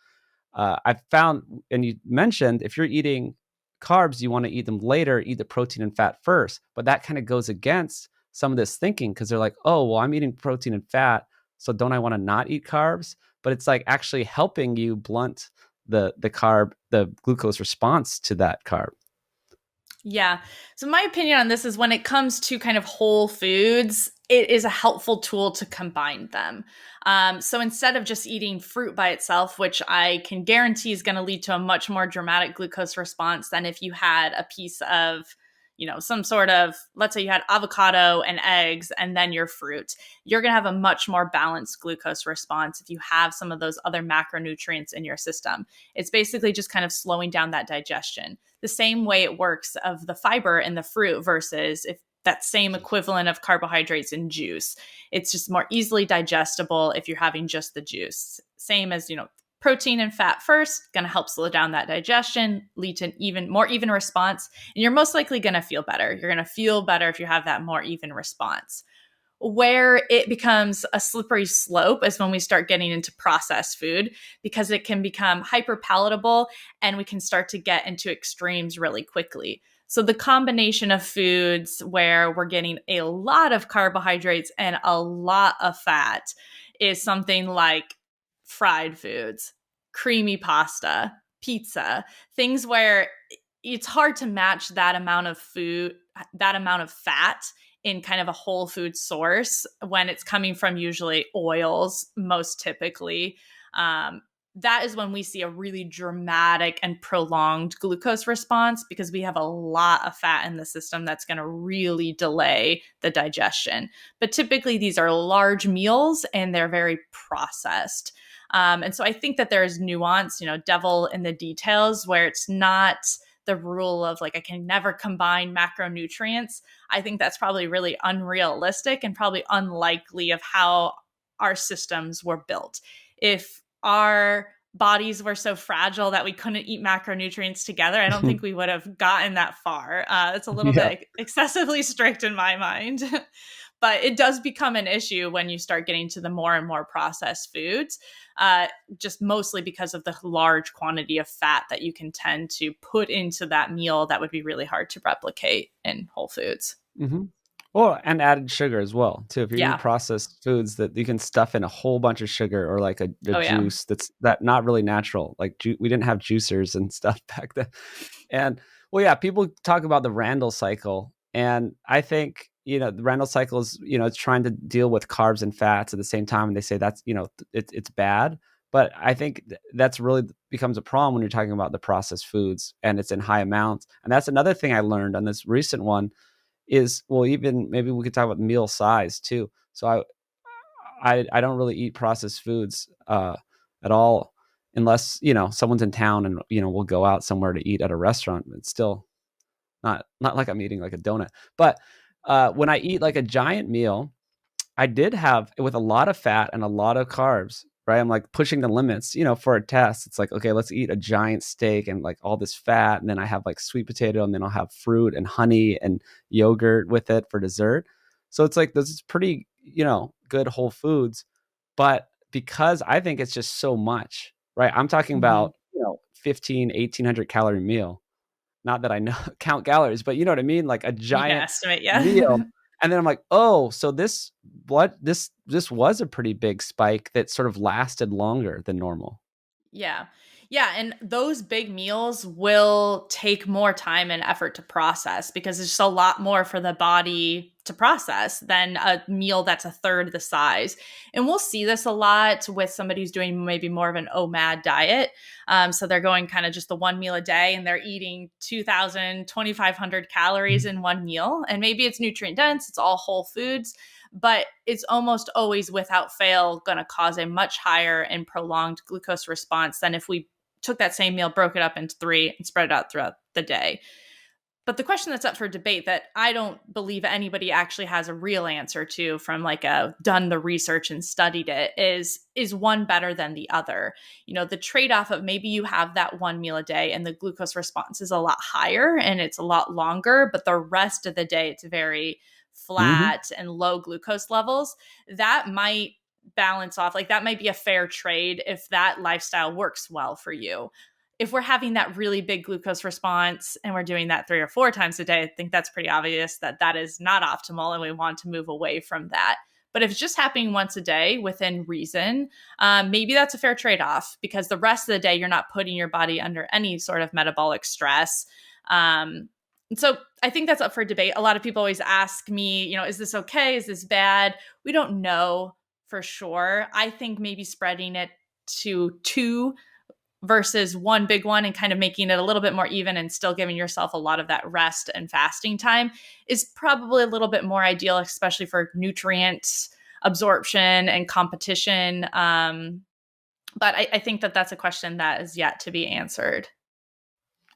I've found, and you mentioned, if you're eating carbs, you want to eat them later, eat the protein and fat first. But that kind of goes against some of this thinking, because they're like, oh, well, I'm eating protein and fat, so don't I want to not eat carbs? But it's like actually helping you blunt the glucose response to that carb. Yeah. So my opinion on this is when it comes to kind of whole foods, it is a helpful tool to combine them. So instead of just eating fruit by itself, which I can guarantee is going to lead to a much more dramatic glucose response than if you had a piece of, some sort of, let's say you had avocado and eggs and then your fruit, you're going to have a much more balanced glucose response if you have some of those other macronutrients in your system. It's basically just kind of slowing down that digestion. The same way it works of the fiber in the fruit versus if that same equivalent of carbohydrates in juice. It's just more easily digestible if you're having just the juice. Same as, protein and fat first, going to help slow down that digestion, lead to an even more even response, and you're most likely going to feel better. You're going to feel better if you have that more even response. Where it becomes a slippery slope is when we start getting into processed food, because it can become hyper palatable and we can start to get into extremes really quickly. So the combination of foods where we're getting a lot of carbohydrates and a lot of fat is something like fried foods, creamy pasta, pizza, things where it's hard to match that amount of food, that amount of fat in kind of a whole food source when it's coming from usually oils, most typically. That is when we see a really dramatic and prolonged glucose response, because we have a lot of fat in the system that's going to really delay the digestion. But typically these are large meals and they're very processed. And so I think that there's nuance, devil in the details, where it's not the rule of like, I can never combine macronutrients. I think that's probably really unrealistic and probably unlikely of how our systems were built. If our bodies were so fragile that we couldn't eat macronutrients together, I don't think we would have gotten that far. It's a little bit excessively strict in my mind. But it does become an issue when you start getting to the more and more processed foods, just mostly because of the large quantity of fat that you can tend to put into that meal that would be really hard to replicate in whole foods. Mm-hmm. Well, and added sugar as well, too. If you're eating processed foods that you can stuff in a whole bunch of sugar, or like a juice that's not really natural. Like we didn't have juicers and stuff back then. And well, yeah, people talk about the Randall cycle. And I think, the Randall cycle is, it's trying to deal with carbs and fats at the same time. And they say that's, it's bad. But I think that's really becomes a problem when you're talking about the processed foods and it's in high amounts. And that's another thing I learned on this recent one is, well, even maybe we could talk about meal size too. So I don't really eat processed foods at all, unless, someone's in town and, we'll go out somewhere to eat at a restaurant. It's still not like I'm eating like a donut. But When I eat like a giant meal, I did have with a lot of fat and a lot of carbs, right? I'm like pushing the limits, for a test. It's like, okay, let's eat a giant steak and like all this fat. And then I have like sweet potato, and then I'll have fruit and honey and yogurt with it for dessert. So it's like, this is pretty, good whole foods. But because I think it's just so much, right? I'm talking Mhm. about, 15, 1800 calorie meal. Not that I know count calories, but you know what I mean? Like a You can giant estimate, yeah. meal. And then I'm like, oh, so this was a pretty big spike that sort of lasted longer than normal. Yeah. Yeah. And those big meals will take more time and effort to process because there's just a lot more for the body to process than a meal that's a third the size. And we'll see this a lot with somebody who's doing maybe more of an OMAD diet. So they're going kind of just the one meal a day and they're eating 2,000, 2,500 calories in one meal. And maybe it's nutrient dense, it's all whole foods, but it's almost always without fail going to cause a much higher and prolonged glucose response than if we took that same meal, broke it up into three, and spread it out throughout the day. But the question that's up for debate that I don't believe anybody actually has a real answer to from like a done the research and studied it is one better than the other. The trade-off of maybe you have that one meal a day and the glucose response is a lot higher and it's a lot longer, but the rest of the day it's very Hmm. flat and low glucose levels. That might balance off. Like that might be a fair trade if that lifestyle works well for you. If we're having that really big glucose response and we're doing that 3 or 4 times a day, I think that's pretty obvious that that is not optimal and we want to move away from that. But if it's just happening once a day within reason, maybe that's a fair trade off because the rest of the day, you're not putting your body under any sort of metabolic stress. So I think that's up for debate. A lot of people always ask me, is this okay? Is this bad? We don't know for sure. I think maybe spreading it to two versus one big one and kind of making it a little bit more even and still giving yourself a lot of that rest and fasting time is probably a little bit more ideal, especially for nutrient absorption and competition. But I think that that's a question that is yet to be answered.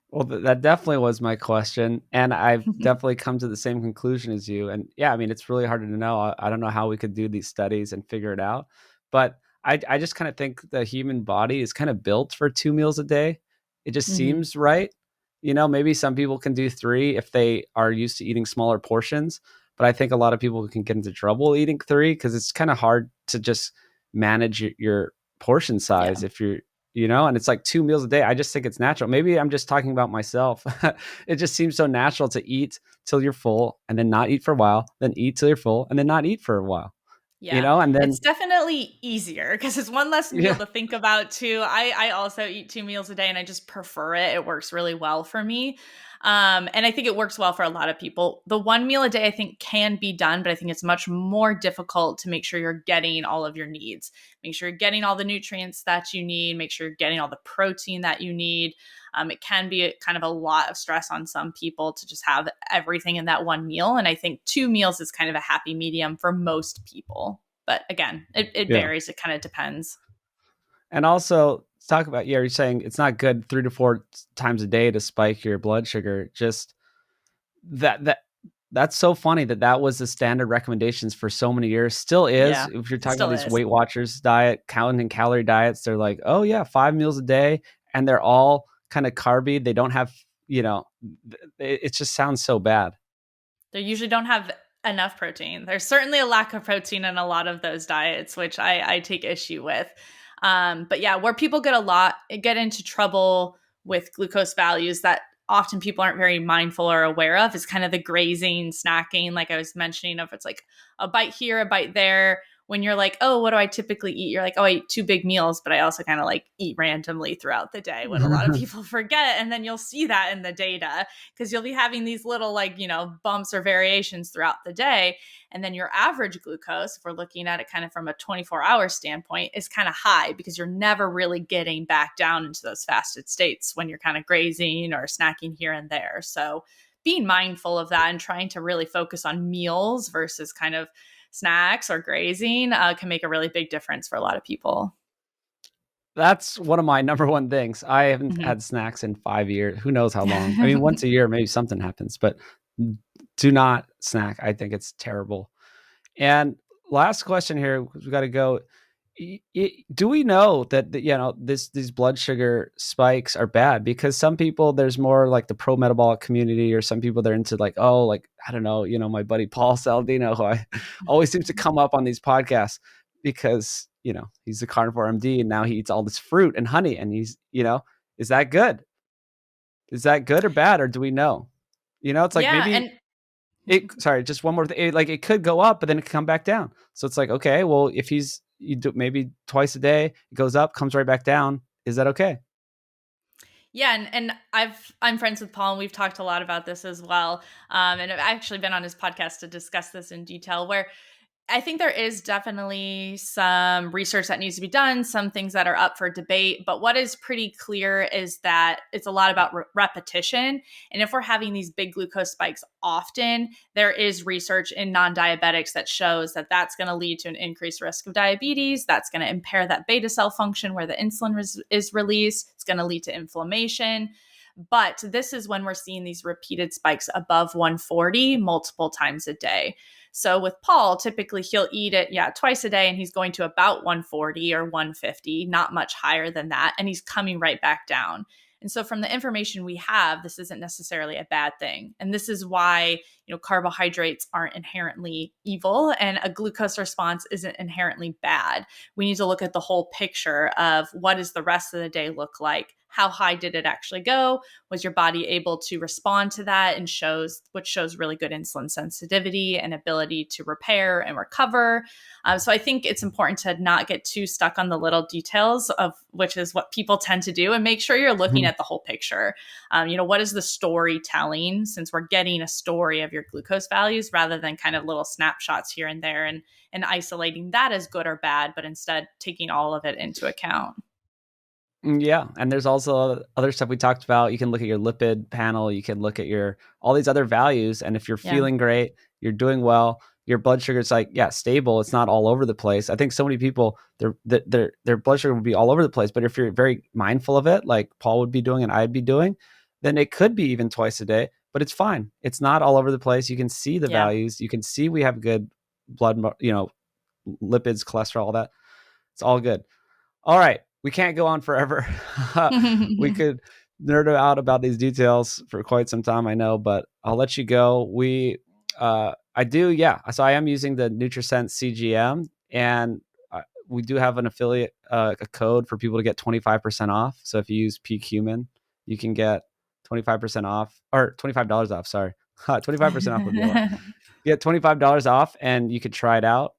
Well, that definitely was my question, and I've definitely come to the same conclusion as you. And yeah, I mean, it's really hard to know. I don't know how we could do these studies and figure it out, but I just kind of think the human body is kind of built for 2 meals a day. It just Hmm. seems right. Maybe some people can do three if they are used to eating smaller portions, but I think a lot of people can get into trouble eating three because it's kind of hard to just manage your portion Yeah. size if you're and it's like 2 meals a day. I just think it's natural. Maybe I'm just talking about myself. It just seems so natural to eat till you're full and then not eat for a while, then eat till you're full and then not eat for a while, Yeah, and then, it's definitely easier because it's one less meal yeah, to think about too. I also eat 2 meals a day and I just prefer it. It works really well for me. And I think it works well for a lot of people. The one meal a day I think can be done, but I think it's much more difficult to make sure you're getting all of your needs. Make sure you're getting all the nutrients that you need, make sure you're getting all the protein that you need. It can be kind of a lot of stress on some people to just have everything in that one meal. And I think 2 meals is kind of a happy medium for most people. But again, it yeah. varies. It kind of depends. And also talk about, yeah, you're saying it's not good 3 to 4 times a day to spike your blood sugar. Just that that's so funny that was the standard recommendations for so many years. Still is. Yeah, If you're it talking about still these is. Weight Watchers diet, counting calorie diets, they're like, oh yeah, 5 meals a day, and they're all kind of carby. They don't have, it just sounds so bad. They usually don't have enough protein. There's certainly a lack of protein in a lot of those diets, which I take issue with. But yeah, where people get into trouble with glucose values that often people aren't very mindful or aware of is kind of the grazing, snacking, like I was mentioning, if it's like a bite here, a bite there. When you're like, oh, what do I typically eat? You're like, oh, I eat two big meals, but I also kind of like eat randomly throughout the day, what a lot of people forget. And then you'll see that in the data because you'll be having these little like bumps or variations throughout the day, and then your average glucose, if we're looking at it kind of from a 24-hour standpoint, is kind of high because you're never really getting back down into those fasted states when you're kind of grazing or snacking here and there. So being mindful of that and trying to really focus on meals versus kind of snacks or grazing can make a really big difference for a lot of people. That's one of my number one things. I haven't Mhm. had snacks in 5 years. Who knows how long? I mean, once a year, maybe something happens, but Do not snack. I think it's terrible. And last question here, we got to go. Do we know that these blood sugar spikes are bad? Because some people, there's more like the pro metabolic community, or some people they're into like, oh, like I don't know, my buddy Paul Saladino, who I always seems to come up on these podcasts because he's a carnivore MD and now he eats all this fruit and honey, and he's is that good? Is that good or bad, or do we know? It's like Yeah, maybe and sorry, just one more thing. Like it could go up, but then it could come back down. So it's like, okay, well, if you do maybe twice a day, it goes up, comes right back down. Is that okay? yeah, and I'm friends with Paul, and we've talked a lot about this as well. And I've actually been on his podcast to discuss this in detail, where I think there is definitely some research that needs to be done, some things that are up for debate. But what is pretty clear is that it's a lot about repetition. And if we're having these big glucose spikes often, there is research in non diabetics that shows that that's going to lead to an increased risk of diabetes. That's going to impair that beta cell function where the insulin is released. It's going to lead to inflammation. But this is when we're seeing these repeated spikes above 140 multiple times a day. So with Paul, typically he'll eat it, twice a day, and he's going to about 140 or 150, not much higher than that. And he's coming right back down. And so from the information we have, this isn't necessarily a bad thing. And this is why, carbohydrates aren't inherently evil and a glucose response isn't inherently bad. We need to look at the whole picture of what does the rest of the day look like? How high did it actually go? Was your body able to respond to that, and which shows really good insulin sensitivity and ability to repair and recover. So I think it's important to not get too stuck on the little details of which is what people tend to do, and make sure you're looking at the whole picture. What is the story telling, since we're getting a story of your glucose values rather than kind of little snapshots here and there, and isolating that as good or bad, but instead taking all of it into account. Yeah, and there's also other stuff we talked about. You can look at your lipid panel, you can look at all these other values, and if you're feeling great, you're doing well, your blood sugar is like, stable. It's not all over the place. I think so many people, their blood sugar would be all over the place, but if you're very mindful of it, like Paul would be doing and I'd be doing, then it could be even twice a day, but it's fine. It's not all over the place. You can see the values. You can see we have good blood, lipids, cholesterol, all that. It's all good. All right. We can't go on forever. We could nerd out about these details for quite some time, I know, but I'll let you go. I do. Yeah. So I am using the Nutri-Sense CGM, and we do have an affiliate, a code for people to get 25% off. So if you use Peak Human, you can get 25% off, or $25 off. Sorry. 25% off would be a lot. You get $25 off and you could try it out.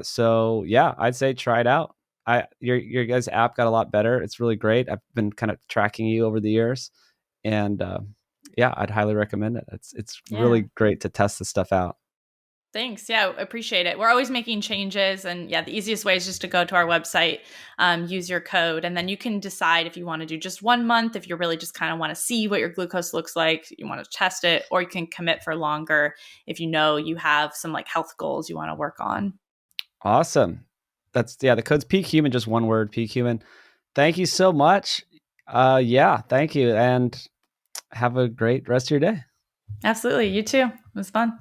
So yeah, I'd say try it out. Your guys' app got a lot better. It's really great. I've been kind of tracking you over the years, and I'd highly recommend it. It's really great to test this stuff out. Thanks. Yeah, appreciate it. We're always making changes. And the easiest way is just to go to our website, use your code, and then you can decide if you want to do just 1 month, if you really just kind of want to see what your glucose looks like, you want to test it, or you can commit for longer if you have some like health goals you want to work on. Awesome. The code's Peak Human, just one word, Peak Human. Thank you so much. Thank you. And have a great rest of your day. Absolutely. You too. It was fun.